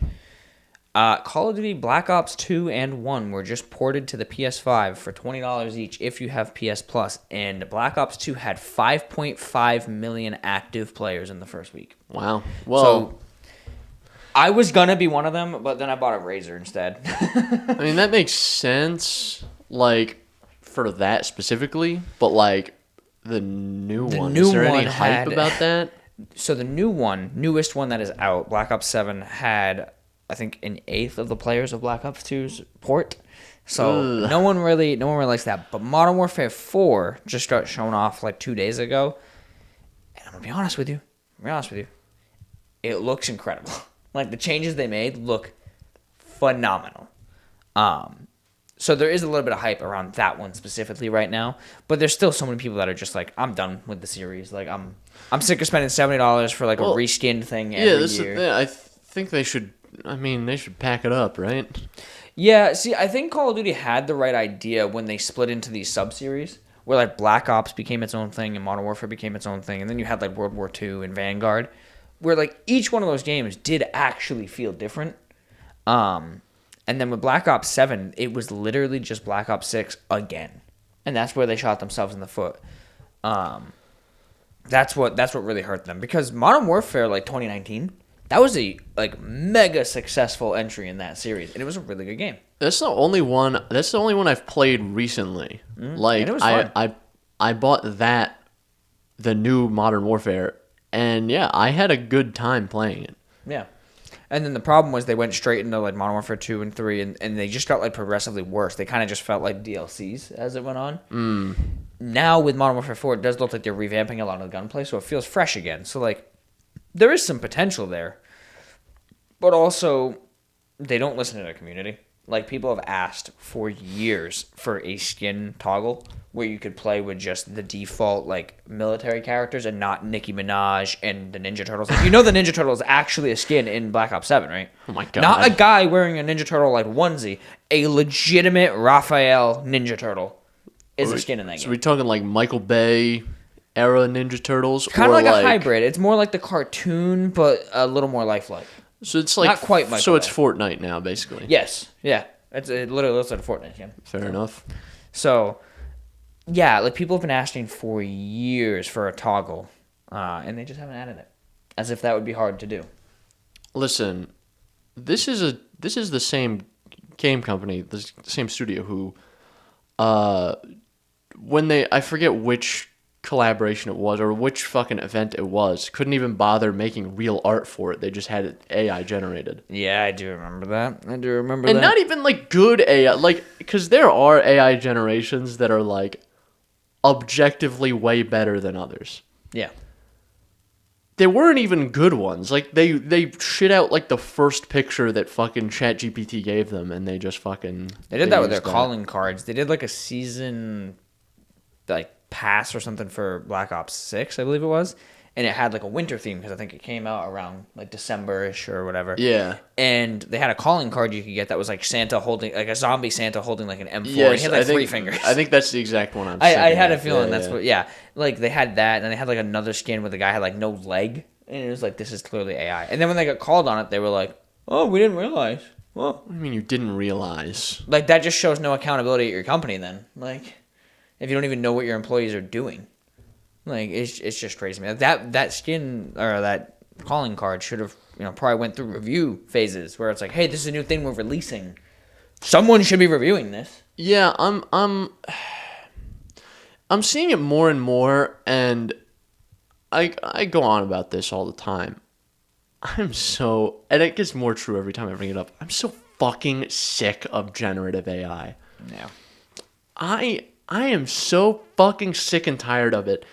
B: Call of Duty Black Ops 2 and 1 were just ported to the PS5 for $20 each if you have PS Plus, and Black Ops 2 had 5.5 million active players in the first week.
A: Wow. Well,
B: so I was gonna be one of them, but then I bought a Razer instead.
A: I mean, that makes sense, like, for that specifically, but, like, the new one, is there any hype about that?
B: So the newest one that is out, Black Ops 7, had, I think, an eighth of the players of Black Ops 2's port. So no one really likes that. But Modern Warfare 4 just started showing off like 2 days ago. And I'm gonna be honest with you. It looks incredible. Like, the changes they made look phenomenal. So there is a little bit of hype around that one specifically right now, but there's still so many people that are just like, I'm done with the series. Like, I'm sick of spending $70 for like a reskinned thing every year.
A: I think they should they should pack it up, right?
B: Yeah, see, I think Call of Duty had the right idea when they split into these sub-series, where like Black Ops became its own thing and Modern Warfare became its own thing, and then you had like World War II and Vanguard, where like each one of those games did actually feel different. And then with Black Ops 7, it was literally just Black Ops 6 again. And that's where they shot themselves in the foot. That's what really hurt them. Because Modern Warfare, like 2019, that was a like mega successful entry in that series. And it was a really good game.
A: That's the only one I've played recently. Like
B: and it was fun.
A: I bought the new Modern Warfare, and yeah, I had a good time playing it.
B: Yeah. And then the problem was they went straight into like Modern Warfare 2 and 3, and they just got like progressively worse. They kind of just felt like DLCs as it went on. Now with Modern Warfare 4, it does look like they're revamping a lot of the gunplay, so it feels fresh again. So like there is some potential there. But also they don't listen to their community. Like people have asked for years for a skin toggle where you could play with just the default like military characters and not Nicki Minaj and the Ninja Turtles. Like, you know the Ninja Turtle is actually a skin in Black Ops 7, right?
A: Oh my god.
B: Not a guy wearing a Ninja Turtle like onesie. A legitimate Raphael Ninja Turtle is a skin in that game.
A: So we're talking like Michael Bay era Ninja Turtles?
B: Kind of like a hybrid. It's more like the cartoon, but a little more lifelike.
A: So it's like
B: not quite Michael
A: So it's
B: Bay.
A: Fortnite now, basically.
B: Yes. Yeah. It literally looks like a Fortnite game.
A: Fair enough.
B: So, yeah, like people have been asking for years for a toggle, and they just haven't added it, as if that would be hard to do.
A: Listen, this is the same game company, the same studio who, when I forget which collaboration it was or which fucking event it was, couldn't even bother making real art for it. They just had it AI generated.
B: Yeah, I do remember that.
A: And not even like good AI, like, because there are AI generations that are like objectively way better than others.
B: Yeah.
A: There weren't even good ones. Like they shit out like the first picture that fucking ChatGPT gave them, and they just fucking.
B: They did that with their calling cards. They did like a season, like pass or something for Black Ops 6, I believe it was, and it had like a winter theme because I think it came out around like December-ish or whatever.
A: Yeah.
B: And they had a calling card you could get that was like Santa holding, like a zombie Santa holding like an M4.
A: Yes,
B: and he had like three fingers.
A: I think that's the exact one I'm
B: I had a
A: of.
B: feeling that's what. Yeah, like they had that, and they had like another skin where the guy had like no leg, and it was like, this is clearly AI. And then when they got called on it, they were like, "Oh, we didn't realize." Well,
A: I mean, you didn't realize.
B: like that just shows no accountability at your company. Then, like, if you don't even know what your employees are doing, like it's just crazy, man. That skin or that calling card should have probably went through review phases where it's like, hey, this is a new thing we're releasing. Someone should be reviewing this.
A: Yeah, I'm seeing it more and more, and I go on about this all the time. And it gets more true every time I bring it up. I'm so fucking sick of generative AI.
B: Yeah. I
A: am so fucking sick and tired of it,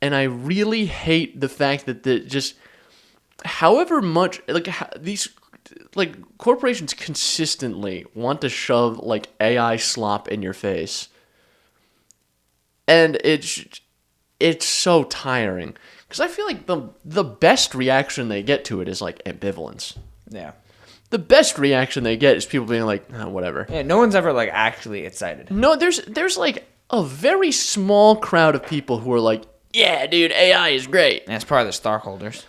A: and I really hate the fact that just however much these corporations consistently want to shove like AI slop in your face, and it's so tiring because I feel like the best reaction they get to it is like ambivalence.
B: Yeah.
A: The best reaction they get is people being like, oh, whatever.
B: Yeah, no one's ever like actually excited.
A: No, there's like a very small crowd of people who are like, yeah, dude, AI is great.
B: And it's probably the stockholders.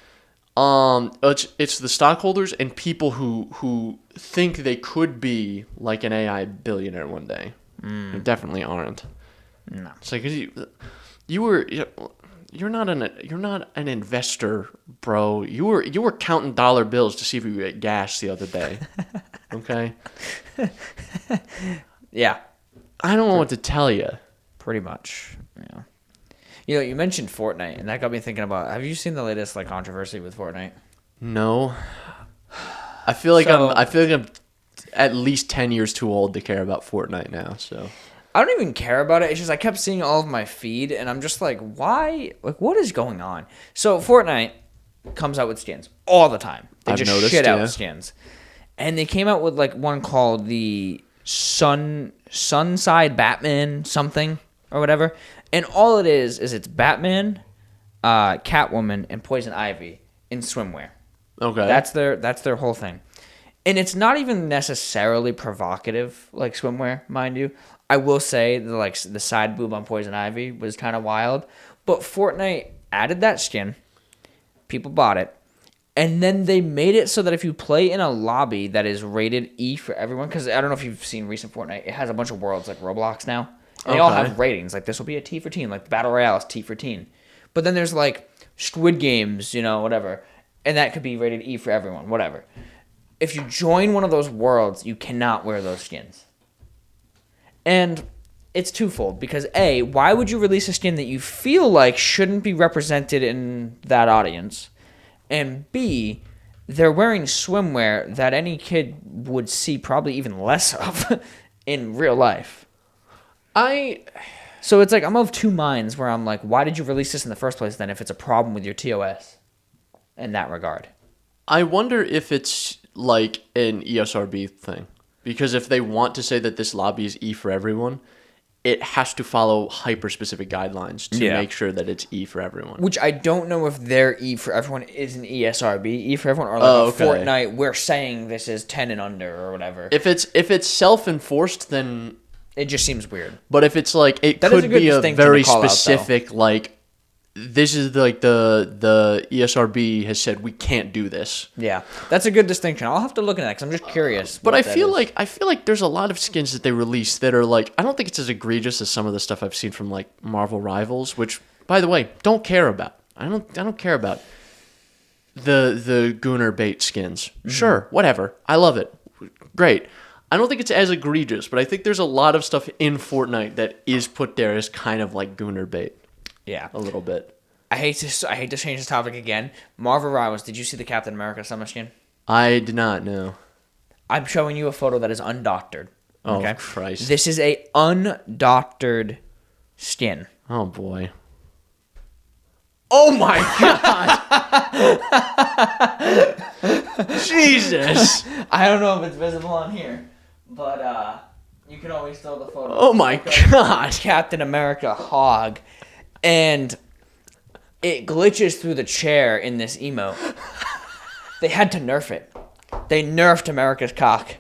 A: It's the stockholders and people who think they could be like an AI billionaire one day. Who definitely aren't.
B: No.
A: It's like you're not an investor, bro. You were counting dollar bills to see if you could get gas the other day. Okay?
B: Yeah.
A: I don't know what to tell you.
B: Pretty much. Yeah. You mentioned Fortnite, and that got me thinking about. Have you seen the latest like controversy with Fortnite?
A: No. I feel like I'm at least 10 years too old to care about Fortnite now. So
B: I don't even care about it. It's just I kept seeing all of my feed, and I'm just like, why? Like, what is going on? So Fortnite comes out with skins all the time. They just noticed, shit out skins, and they came out with like one called the Sunside Batman something or whatever. And all it is it's Batman, Catwoman, and Poison Ivy in swimwear.
A: okay,
B: that's their whole thing. And it's not even necessarily provocative, like swimwear, mind you. I will say the side boob on Poison Ivy was kind of wild, but Fortnite added that skin. People bought it, and then they made it so that if you play in a lobby that is rated E for everyone, because I don't know if you've seen recent Fortnite, it has a bunch of worlds like Roblox now, and they all have ratings. Like this will be a T for teen, like the Battle Royale is T for teen, but then there's like Squid Games, whatever, and that could be rated E for everyone, whatever. If you join one of those worlds, you cannot wear those skins. And it's twofold, because A, why would you release a skin that you feel like shouldn't be represented in that audience? And B, they're wearing swimwear that any kid would see probably even less of in real life. So it's like I'm of two minds where I'm like, why did you release this in the first place then if it's a problem with your TOS in that regard?
A: I wonder if it's like an ESRB thing. Because if they want to say that this lobby is E for everyone, it has to follow hyper-specific guidelines to make sure that it's E for everyone.
B: Which I don't know if their E for everyone is an ESRB E for everyone, or like Fortnite, we're saying this is 10 and under or whatever.
A: If it's self-enforced, then
B: it just seems weird.
A: But if it's like it that could be a very specific like this is like the ESRB has said we can't do this.
B: Yeah, that's a good distinction. I'll have to look at that because I'm just curious.
A: But I feel like there's a lot of skins that they release that are like I don't think it's as egregious as some of the stuff I've seen from like Marvel Rivals, which by the way don't care about. I don't care about the Gooner bait skins. Mm-hmm. Sure, whatever. I love it. Great. I don't think it's as egregious, but I think there's a lot of stuff in Fortnite that is put there as kind of like Gooner bait.
B: Yeah,
A: a little bit.
B: I hate to change the topic again. Marvel Rivals. Did you see the Captain America summer skin?
A: I did not know.
B: I'm showing you a photo that is undoctored.
A: Oh, okay? Christ!
B: This is a undoctored skin.
A: Oh boy. Oh my God! Jesus!
B: I don't know if it's visible on here, but you can always throw the photo.
A: Oh my God!
B: Captain America hog. And it glitches through the chair in this emote. They had to nerf it. They nerfed America's cock.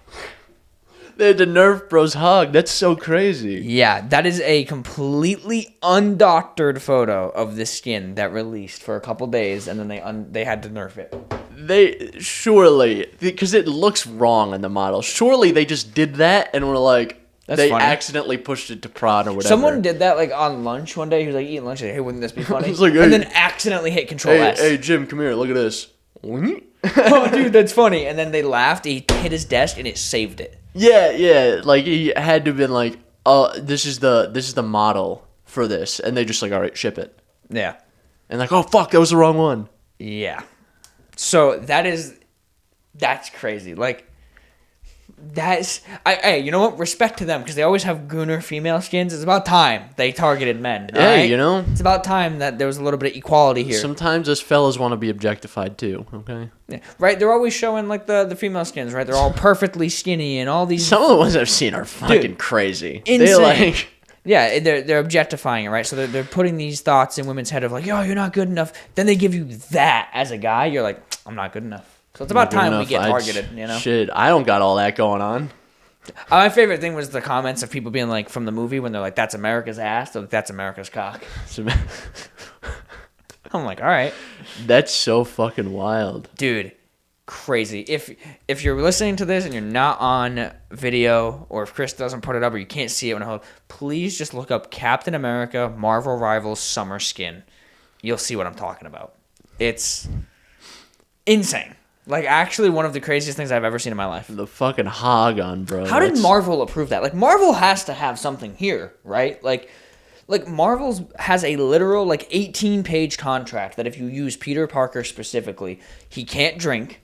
A: They had to nerf bro's hog. That's so crazy.
B: Yeah, that is a completely undoctored photo of the skin that released for a couple days, and then they had to nerf it.
A: They surely, because it looks wrong in the model. Surely they just did that and were like, that's they funny. Accidentally pushed it to prod or whatever.
B: Someone did that like on lunch one day. He was like eating lunch. Like, hey, wouldn't this be funny? Like, and then accidentally hit Control S.
A: Hey, Jim, come here. Look at this.
B: Oh, dude, that's funny. And then they laughed. He hit his desk and it saved it.
A: Yeah. Like he had to have been like, this is the model for this, and they just like, all right, ship it.
B: Yeah.
A: And like, oh fuck, that was the wrong one.
B: Yeah. So that's crazy. Like. Hey, you know what? Respect to them because they always have Gooner female skins. It's about time they targeted men.
A: Hey,
B: right? It's about time that there was a little bit of equality here.
A: Sometimes us fellas want to be objectified too. Okay.
B: Yeah. Right. They're always showing like the female skins. Right. They're all perfectly skinny and all these.
A: Some of the ones I've seen are fucking crazy.
B: Insane. Yeah, they're objectifying it, right? So they're putting these thoughts in women's head of like, yo, you're not good enough. Then they give you that as a guy. You're like, I'm not good enough. So it's about time we get targeted,
A: Shit, I don't got all that going on.
B: My favorite thing was the comments of people being like, from the movie, when they're like, that's America's ass, they're like, that's America's cock. I'm like, all right.
A: That's so fucking wild.
B: Dude, crazy. If you're listening to this and you're not on video, or if Chris doesn't put it up or you can't see it when I hold, please just look up Captain America Marvel Rivals Summer Skin. You'll see what I'm talking about. It's insane. Like, actually one of the craziest things I've ever seen in my life.
A: The fucking hog on, bro.
B: How did Marvel approve that? Like, Marvel has to have something here, right? Like Marvel's has a literal, 18-page contract that if you use Peter Parker specifically, he can't drink,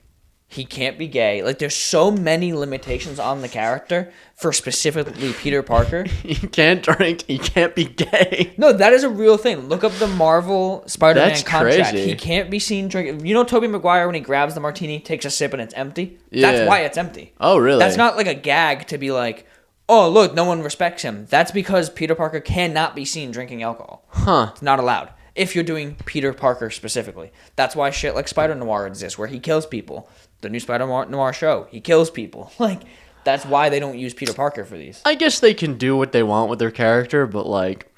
B: he can't be gay. Like, there's so many limitations on the character for specifically Peter Parker.
A: He can't drink, he can't be gay.
B: No, that is a real thing. Look up the Marvel Spider-Man contract.
A: Crazy.
B: He can't be seen drinking. You know Tobey Maguire, when he grabs the martini, takes a sip, and it's empty? Yeah. That's why it's empty.
A: Oh, really?
B: That's not like a gag to be like, oh, look, no one respects him. That's because Peter Parker cannot be seen drinking alcohol.
A: Huh.
B: It's not allowed. If you're doing Peter Parker specifically. That's why shit like Spider-Noir exists, where he kills people. the new Spider-Noir show. He kills people. Like, that's why they don't use Peter Parker for these.
A: I guess they can do what they want with their character, but like,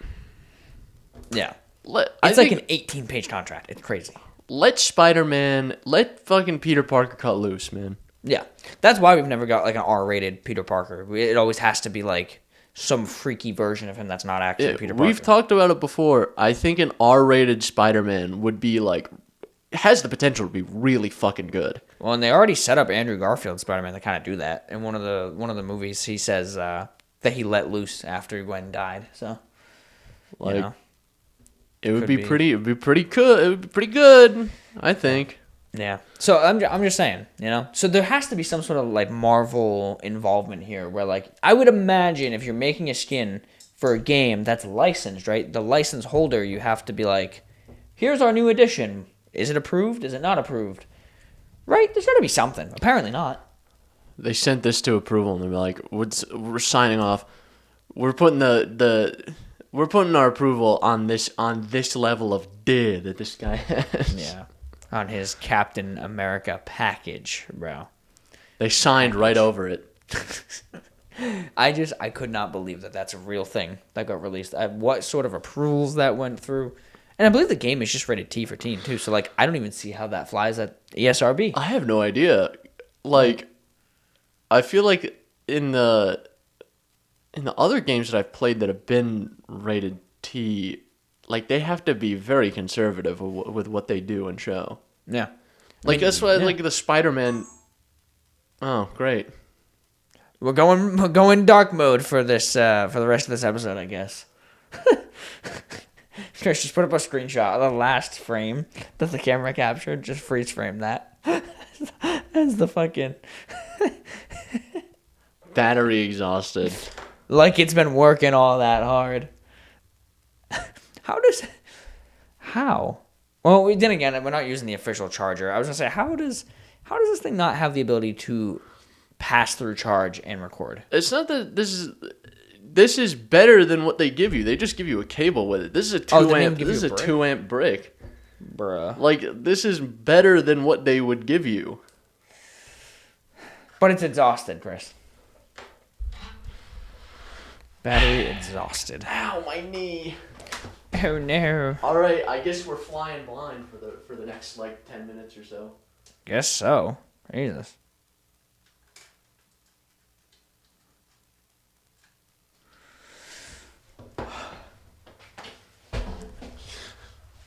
B: yeah, it's like an 18-page contract. It's crazy.
A: Let fucking Peter Parker cut loose, man.
B: Yeah, that's why we've never got like an R-rated Peter Parker. It always has to be like some freaky version of him that's not actually Peter Parker.
A: We've talked about it before. I think an R-rated Spider-Man would be like, has the potential to be really fucking good.
B: Well, and they already set up Andrew Garfield's Spider-Man to kind of do that. In one of the movies, he says that he let loose after Gwen died. So,
A: like,
B: you know,
A: it would be pretty good. It would be pretty good, I think.
B: Yeah. So I'm just saying, you know. So there has to be some sort of like Marvel involvement here, where like I would imagine if you're making a skin for a game that's licensed, right? The license holder, you have to be like, here's our new edition. Is it approved? Is it not approved? Right? There's got to be something. Apparently not.
A: They sent this to approval, and they're like, "We're signing off. We're putting we're putting our approval on this level of did that this guy has."
B: Yeah. On his Captain America package, bro.
A: They signed right over it.
B: I could not believe that that's a real thing that got released. What sort of approvals that went through. And I believe the game is just rated T for teen, too. So, like, I don't even see how that flies at ESRB.
A: I have no idea. Like, I feel like in the other games that I've played that have been rated T, like, they have to be very conservative with what they do and show.
B: Yeah.
A: Like, that's why, like, the Spider-Man... Oh, great.
B: We're going dark mode for this, for the rest of this episode, I guess. Chris, just put up a screenshot of the last frame that the camera captured. Just freeze frame that. That's the fucking...
A: Battery exhausted.
B: Like it's been working all that hard. How? Well, then again, we're not using the official charger. I was gonna say, how does this thing not have the ability to pass through charge and record?
A: It's not that this is better than what they give you. They just give you a cable with it. This is a 2 amp. This is a 2 amp brick.
B: Bruh.
A: Like, this is better than what they would give you.
B: But it's exhausted, Chris. Battery exhausted.
A: Ow, my knee.
B: Oh no.
A: All right, I guess we're flying blind for the next like 10 minutes or so.
B: Guess so. Jesus.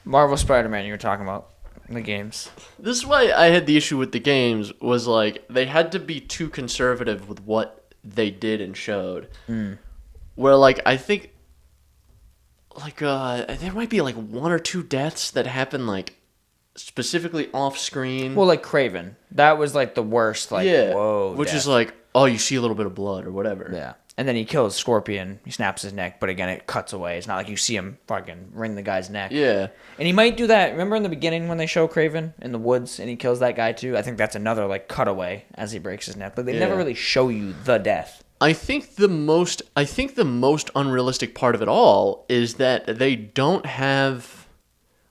B: Marvel Spider-Man you were talking about. The games.
A: This is why I had the issue with the games, was like they had to be too conservative with what they did and showed. Where like I think like there might be like 1 or 2 deaths that happen like specifically off screen.
B: Well, like Kraven. That was like the worst, like whoa.
A: Which
B: death.
A: is like, oh, you see a little bit of blood or whatever.
B: Yeah. And then he kills Scorpion. He snaps his neck, but again, it cuts away. It's not like you see him fucking wring the guy's neck.
A: Yeah.
B: And he might do that. Remember in the beginning when they show Kraven in the woods and he kills that guy too? I think that's another like cutaway as he breaks his neck. But they never really show you the death.
A: I think the most unrealistic part of it all is that they don't have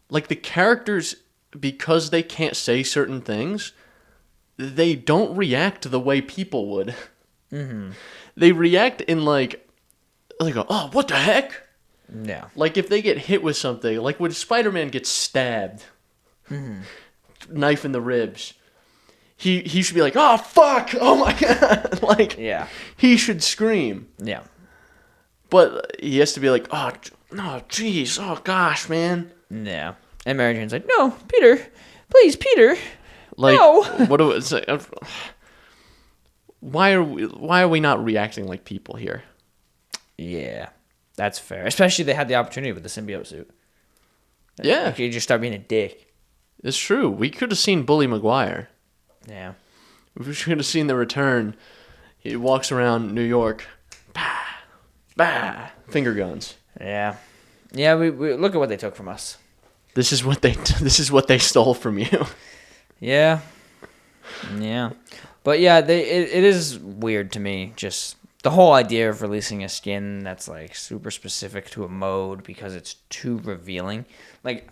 A: like the characters, because they can't say certain things, they don't react the way people would. Mm-hmm. They react in like they go, oh, what the heck?
B: Yeah.
A: Like if they get hit with something, like when Spider-Man gets stabbed, knife in the ribs, he should be like, oh fuck, oh my god, like he should scream.
B: Yeah.
A: But he has to be like, oh no, jeez, oh gosh, man.
B: Yeah. And Mary Jane's like, no, Peter, please, Peter,
A: like,
B: no.
A: What do it's like? Why are we not reacting like people here?
B: Yeah, that's fair. Especially they had the opportunity with the symbiote suit.
A: Yeah.
B: Like, you just start being a dick.
A: It's true. We could have seen Bully Maguire.
B: Yeah.
A: We should have seen the return. He walks around New York. Bah, bah, finger guns.
B: Yeah. Yeah, we look at what they took from us.
A: This is what they stole from you.
B: Yeah. Yeah. But yeah, it is weird to me, just the whole idea of releasing a skin that's like super specific to a mode because it's too revealing. Like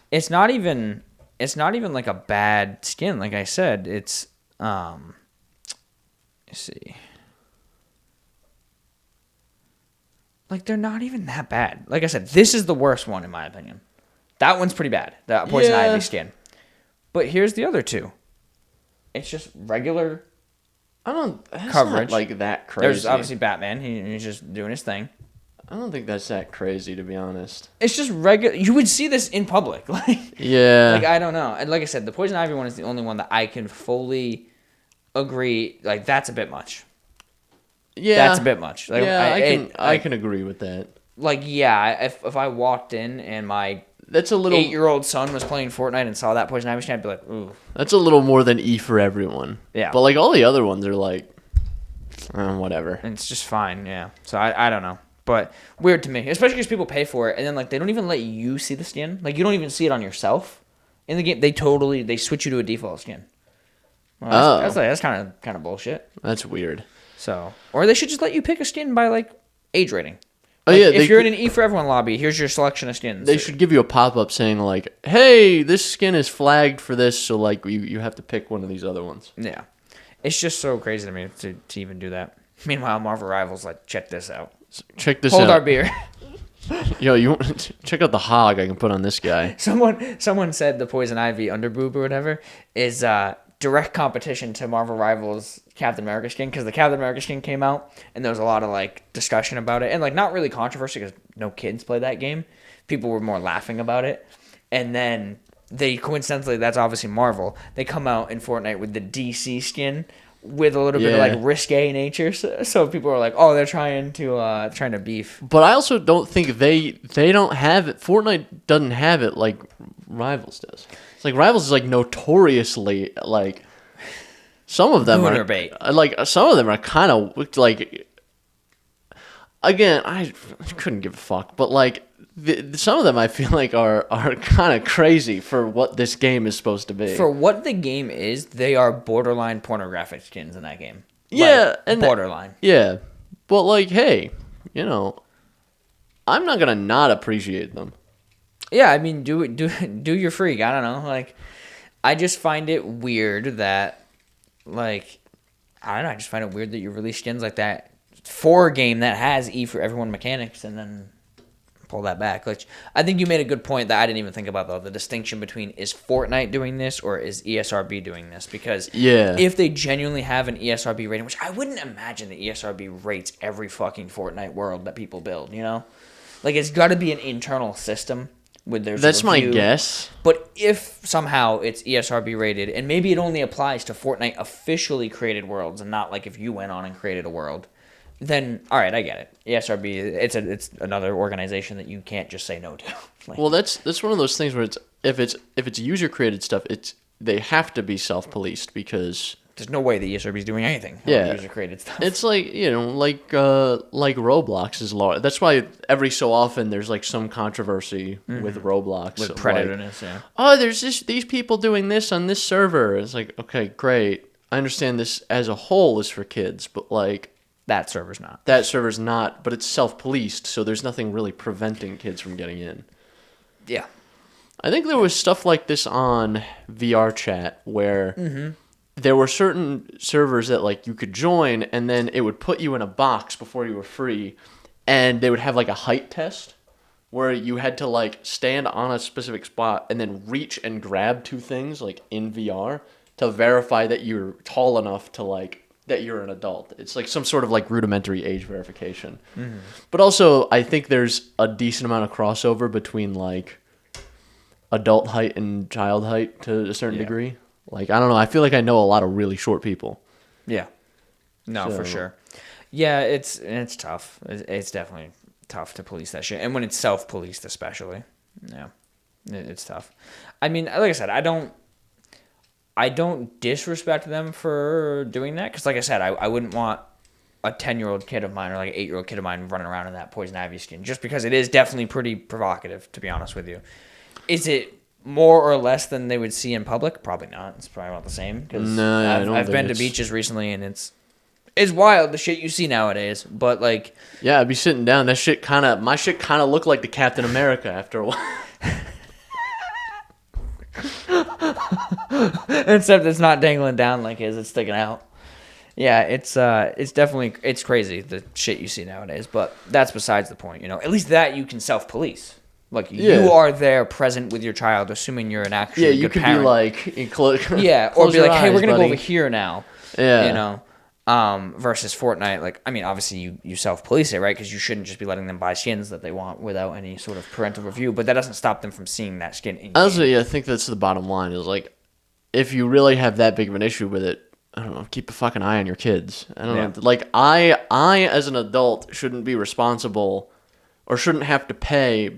B: it's not even like a bad skin, like I said. It's Let's see. Like, they're not even that bad. Like I said, this is the worst one, in my opinion. That one's pretty bad. The Poison Ivy skin. But here's the other two. It's just regular
A: That's
B: coverage.
A: not like that crazy.
B: There's obviously Batman. He's just doing his thing.
A: I don't think that's that crazy, to be honest.
B: It's just regular. You would see this in public.
A: Yeah.
B: Like, I don't know. And like I said, the Poison Ivy one is the only one that I can fully agree. Like, that's a bit much.
A: Yeah.
B: That's a bit much. Like,
A: yeah, I can agree with that.
B: Like, yeah, if I walked in and my
A: that's a little
B: 8-year-old son was playing Fortnite and saw that Poison Ivy skin, I'd be like, ooh.
A: That's a little more than E for everyone.
B: Yeah.
A: But like all the other ones are like, whatever.
B: And it's just fine, yeah. So I don't know. But weird to me, especially because people pay for it, and then like they don't even let you see the skin. Like, you don't even see it on yourself in the game. They switch you to a default skin. Well, that's kind of bullshit.
A: That's weird.
B: So, or they should just let you pick a skin by like age rating.
A: Oh,
B: like,
A: yeah,
B: if you're in an E for Everyone lobby, here's your selection of skins.
A: They should give you a pop-up saying like, "Hey, this skin is flagged for this, so like you have to pick one of these other ones."
B: Yeah, it's just so crazy to me to even do that. Meanwhile, Marvel Rivals like, check this out.
A: Check this out.
B: Hold our beer.
A: Yo, you want to check out the hog I can put on this guy?
B: Someone said the Poison Ivy underboob or whatever is direct competition to Marvel Rivals Captain America skin, because the Captain America skin came out and there was a lot of like discussion about it, and like not really controversy because no kids play that game. People were more laughing about it, and then they coincidentally, that's obviously Marvel, they come out in Fortnite with the DC skin with a little bit of like risque nature, so people are like, oh, they're trying to beef.
A: But I also don't think they don't have it. Fortnite doesn't have it like Rivals does. It's like Rivals is like notoriously like some of them
B: Lunar
A: are
B: bait.
A: Like some of them are kind of like, again, I couldn't give a fuck, but like some of them I feel like are kind of crazy for what this game is supposed to be.
B: For what the game is, they are borderline pornographic skins in that game.
A: Yeah,
B: like,
A: and
B: borderline.
A: Yeah, but like, hey, I'm not gonna not appreciate them.
B: Yeah, I mean, do your freak. I don't know. Like, I just find it weird that, like, I don't know. I just find it weird that you release skins like that for a game that has E for Everyone mechanics, and then pull that back. Like, I think you made a good point that I didn't even think about, though. The distinction between, is Fortnite doing this or is ESRB doing this? Because if they genuinely have an ESRB rating, which I wouldn't imagine the ESRB rates every fucking Fortnite world that people build, you know? Like, it's got to be an internal system. That's
A: my guess.
B: But if somehow it's ESRB rated, and maybe it only applies to Fortnite officially created worlds, and not like if you went on and created a world, then all right, I get it. ESRB, it's another organization that you can't just say no to. Like,
A: well, that's one of those things where if it's user created stuff, they have to be self-policed, because
B: there's no way the ESRB is doing anything.
A: Yeah,
B: user created stuff.
A: It's like like Roblox is law. That's why every so often there's like some controversy with Roblox,
B: with predatorness.
A: Like, oh, there's these people doing this on this server. It's like, okay, great. I understand this as a whole is for kids, but like
B: that server's not.
A: That server's not, but it's self-policed, so there's nothing really preventing kids from getting in.
B: Yeah.
A: I think there was stuff like this on VR chat where there were certain servers that like you could join, and then it would put you in a box before you were free, and they would have like a height test where you had to like stand on a specific spot and then reach and grab two things like in VR to verify that you're tall enough to like that you're an adult. It's like some sort of like rudimentary age verification. But also I think there's a decent amount of crossover between like adult height and child height to a certain degree. Like, I don't know. I feel like I know a lot of really short people. Yeah.
B: No, for sure. Yeah, it's tough. It's definitely tough to police that shit. And when it's self-policed especially. Yeah. It's tough. I mean, like I said, I don't disrespect them for doing that, because like I said, I wouldn't want a 10-year-old kid of mine or like an 8-year-old kid of mine running around in that Poison Ivy skin, just because it is definitely pretty provocative, to be honest with you. Is it more or less than they would see in public? Probably not. It's probably about the same.
A: No,
B: I've been to beaches recently, and it's wild the shit you see nowadays. But like,
A: yeah, I'd be sitting down. My shit kind of looked like the Captain America after a while.
B: Except it's not dangling down like his; it's sticking out. Yeah, it's definitely it's crazy the shit you see nowadays. But that's besides the point. At least that you can self-police. Like you are there, present with your child, assuming you're an actual good parent.
A: Yeah, you could be like,
B: yeah, or be like, hey, we're gonna
A: buddy.
B: go over here now.
A: Yeah.
B: Versus Fortnite, like, I mean, obviously you self-police it, right? Because you shouldn't just be letting them buy skins that they want without any sort of parental review, but that doesn't stop them from seeing that skin in
A: Honestly, I think that's the bottom line, is like, if you really have that big of an issue with it, I don't know, keep a fucking eye on your kids. I don't know. Like, I as an adult shouldn't be responsible or shouldn't have to pay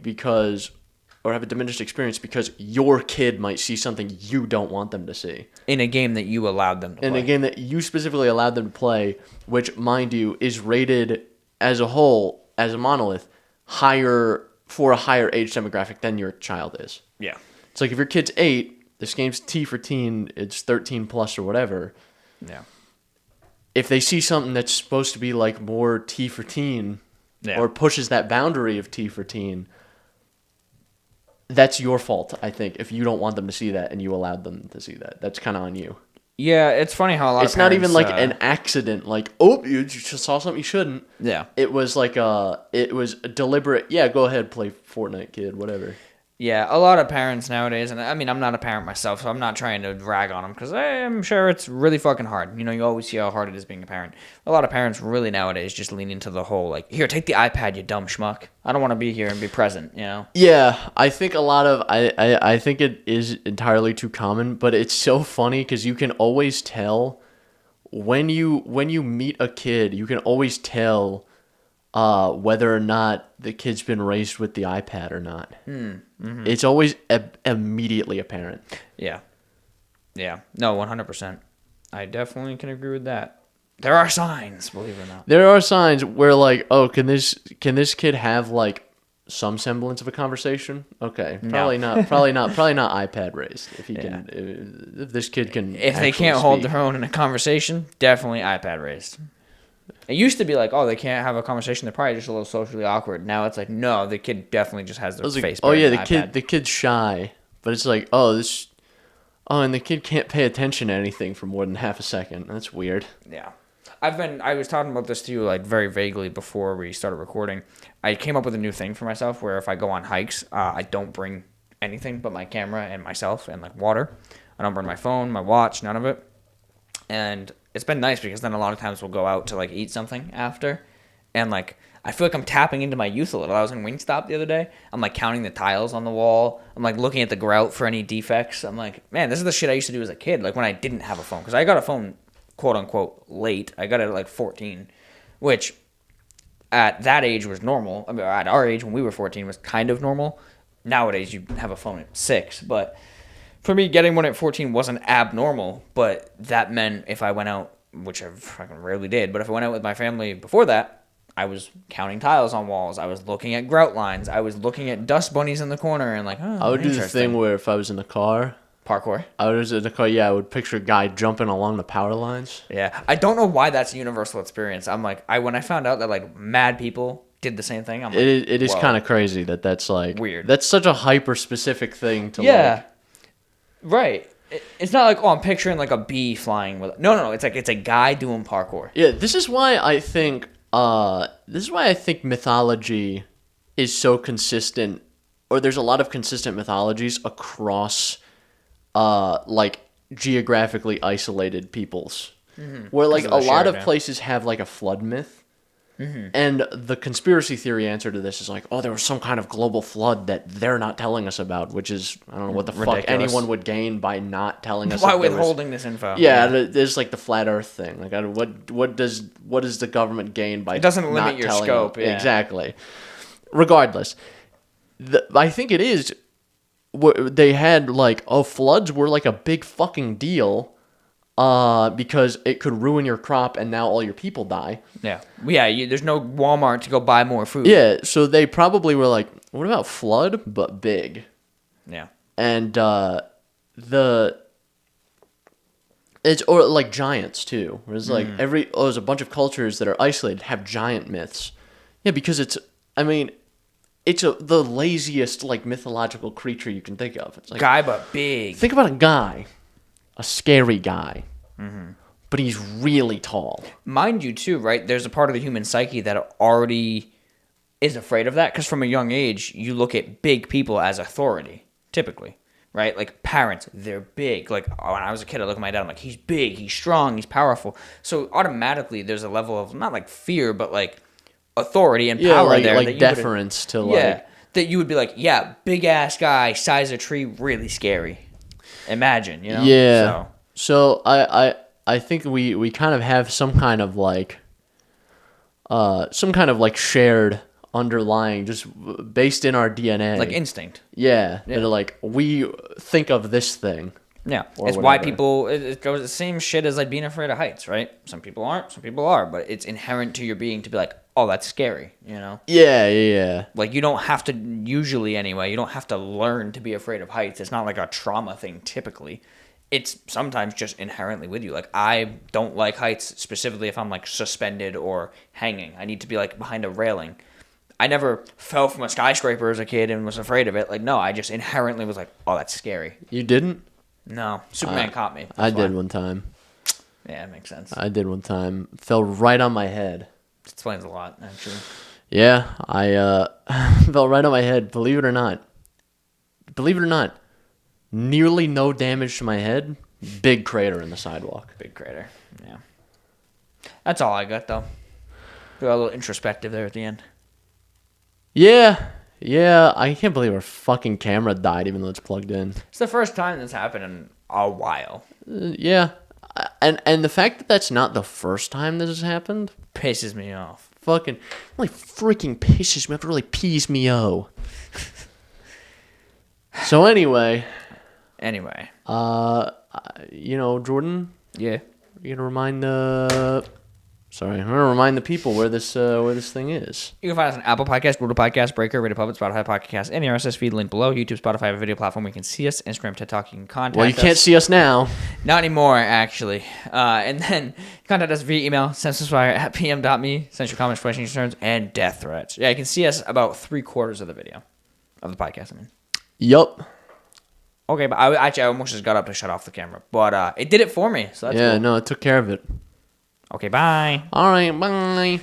A: or have a diminished experience because your kid might see something you don't want them to see.
B: In a game that you allowed them to play.
A: In a game that you specifically allowed them to play, which, mind you, is rated as a whole, as a monolith, for a higher age demographic than your child is.
B: Yeah.
A: It's like if your kid's 8, this game's T for teen, it's 13 plus or whatever.
B: Yeah.
A: If they see something that's supposed to be like more T for teen, or pushes that boundary of T for teen, that's your fault, I think, if you don't want them to see that and you allowed them to see that. That's kind of on you.
B: Yeah, it's funny how a lot
A: it's
B: of parents...
A: It's not even like an accident, like, oh, you just saw something you shouldn't.
B: Yeah.
A: It was like it was a deliberate, yeah, go ahead, play Fortnite, kid, whatever.
B: Yeah, a lot of parents nowadays, and I mean, I'm not a parent myself, so I'm not trying to rag on them, because I'm sure it's really fucking hard. You always see how hard it is being a parent. A lot of parents really nowadays just lean into the whole, like, here, take the iPad, you dumb schmuck. I don't want to be here and be present,
A: Yeah, I think a lot of, I think it is entirely too common, but it's so funny, because you can always tell, when you meet a kid, you can always tell whether or not the kid's been raised with the iPad or not. Mm-hmm. It's always immediately apparent. Yeah.
B: Yeah. No, 100%. I definitely can agree with that. There are signs, believe it or not.
A: There are signs where, like, oh, can this kid have, like, some semblance of a conversation? Okay. Probably not. Probably not iPad raised. If he can, if this kid can.
B: If they can't hold their own in a conversation, definitely iPad raised. It used to be like, oh, they can't have a conversation. They're probably just a little socially awkward. Now it's like, no, the kid definitely just has their face.
A: Oh yeah, the kid's shy, but it's like, and the kid can't pay attention to anything for more than half a second. That's weird.
B: Yeah, I was talking about this to you like very vaguely before we started recording. I came up with a new thing for myself where if I go on hikes, I don't bring anything but my camera and myself and like water. I don't bring my phone, my watch, none of it, and it's been nice because then a lot of times we'll go out to like eat something after, and like I feel like I'm tapping into my youth a little. I was in Wingstop the other day. I'm like counting the tiles on the wall. I'm like looking at the grout for any defects. I'm like, man, this is the shit I used to do as a kid. Like when I didn't have a phone, because I got a phone, quote unquote, late. I got it at like 14, which at that age was normal. I mean, at our age when we were 14 was kind of normal. Nowadays you have a phone at 6, but. For me, getting one at 14 wasn't abnormal, but that meant if I went out, which I fucking rarely did, but if I went out with my family before that, I was counting tiles on walls. I was looking at grout lines. I was looking at dust bunnies in the corner and like, oh,
A: I would do the thing where if I was in the car.
B: Parkour?
A: I was in the car, yeah, I would picture a guy jumping along the power lines.
B: Yeah. I don't know why that's a universal experience. I'm like, when I found out that like mad people did the same thing, I'm like,
A: it is kind of crazy that's like.
B: Weird.
A: That's such a hyper-specific thing to like.
B: Right. It's not like, oh, I'm picturing like a bee flying with... No. It's like it's a guy doing parkour.
A: Yeah, this is why I think mythology is so consistent, or there's a lot of consistent mythologies across like geographically isolated peoples. Mm-hmm. Where like a lot of places have like a flood myth. Mm-hmm. And the conspiracy theory answer to this is like, oh, there was some kind of global flood that they're not telling us about, which is, I don't know what the fuck anyone would gain by not telling us.
B: By withholding this info.
A: Yeah, there's like the flat Earth thing. Like, what does the government gain by?
B: It doesn't limit your scope. Yeah.
A: Exactly. Regardless, I think it is. They had like, floods were like a big fucking deal. Because it could ruin your crop and now all your people die. Yeah.
B: Yeah, there's no Walmart to go buy more food.
A: Yeah, so they probably were like, what about flood, but big? Yeah. And it's or like giants too. There's like there's a bunch of cultures that are isolated have giant myths. Yeah, because it's the laziest like mythological creature you can think of. It's like
B: guy but big.
A: Think about a guy. a scary guy, but he's really tall.
B: Mind you, too, right? There's a part of the human psyche that already is afraid of that because from a young age, you look at big people as authority, typically, right? Like parents, they're big. Like when I was a kid, I look at my dad, I'm like, he's big, he's strong, he's powerful. So automatically, there's a level of not like fear, but like authority and power
A: like,
B: there.
A: like
B: that you
A: deference to like.
B: that you would be like, yeah, big ass guy, size of tree, really scary. Imagine, you know?
A: Yeah. So I think we kind of have some kind of like shared underlying, just based in our DNA,
B: Like instinct.
A: Yeah. That like we think of this thing.
B: Yeah,
A: or
B: it's why
A: whatever.
B: people. It goes the same shit as like being afraid of heights, right? Some people aren't, some people are, but it's inherent to your being to be like, oh, that's scary, you know?
A: Yeah.
B: Like you don't have to, usually anyway, you don't have to learn to be afraid of heights. It's not like a trauma thing typically. It's sometimes just inherently with you. Like I don't like heights, specifically if I'm like suspended or hanging. I need to be like behind a railing. I never fell from a skyscraper as a kid and was afraid of it. Like no, I just inherently was like, oh, that's scary.
A: You didn't?
B: No, Superman caught me.
A: I did one time.
B: Yeah, it makes sense.
A: I did one time. Fell right on my head.
B: Explains a lot, actually.
A: Yeah, I fell right on my head. Believe it or not. Nearly no damage to my head. Big crater in the sidewalk.
B: Big crater. Yeah. That's all I got, though. Got a little introspective there at the end.
A: Yeah, I can't believe our fucking camera died even though it's plugged in.
B: It's the first time that's happened in a while.
A: Yeah. And the fact that that's not the first time this has happened
B: Pisses me off.
A: fucking really freaking pisses me off. It really pees me off. So anyway, Jordan,
B: Yeah.
A: you're gonna remind I'm gonna remind the people where this thing is.
B: You can find us on Apple Podcasts, Google Podcasts, Breaker, Radio Public, Spotify Podcast, and the RSS feed link below. YouTube, Spotify, a video platform where you can see us. Instagram, TikTok, you can contact us.
A: Well, you can't see us now.
B: Not anymore, actually. And then contact us via email, synapsemisfire@pm.me. Send your comments, questions, concerns, and death threats. Yeah, you can see us about 3/4 of the video. Of the podcast, I mean.
A: Yup.
B: Okay, but I almost just got up to shut off the camera. But it did it for me, so that's cool.
A: No, it took care of it.
B: Okay, bye.
A: All right, bye.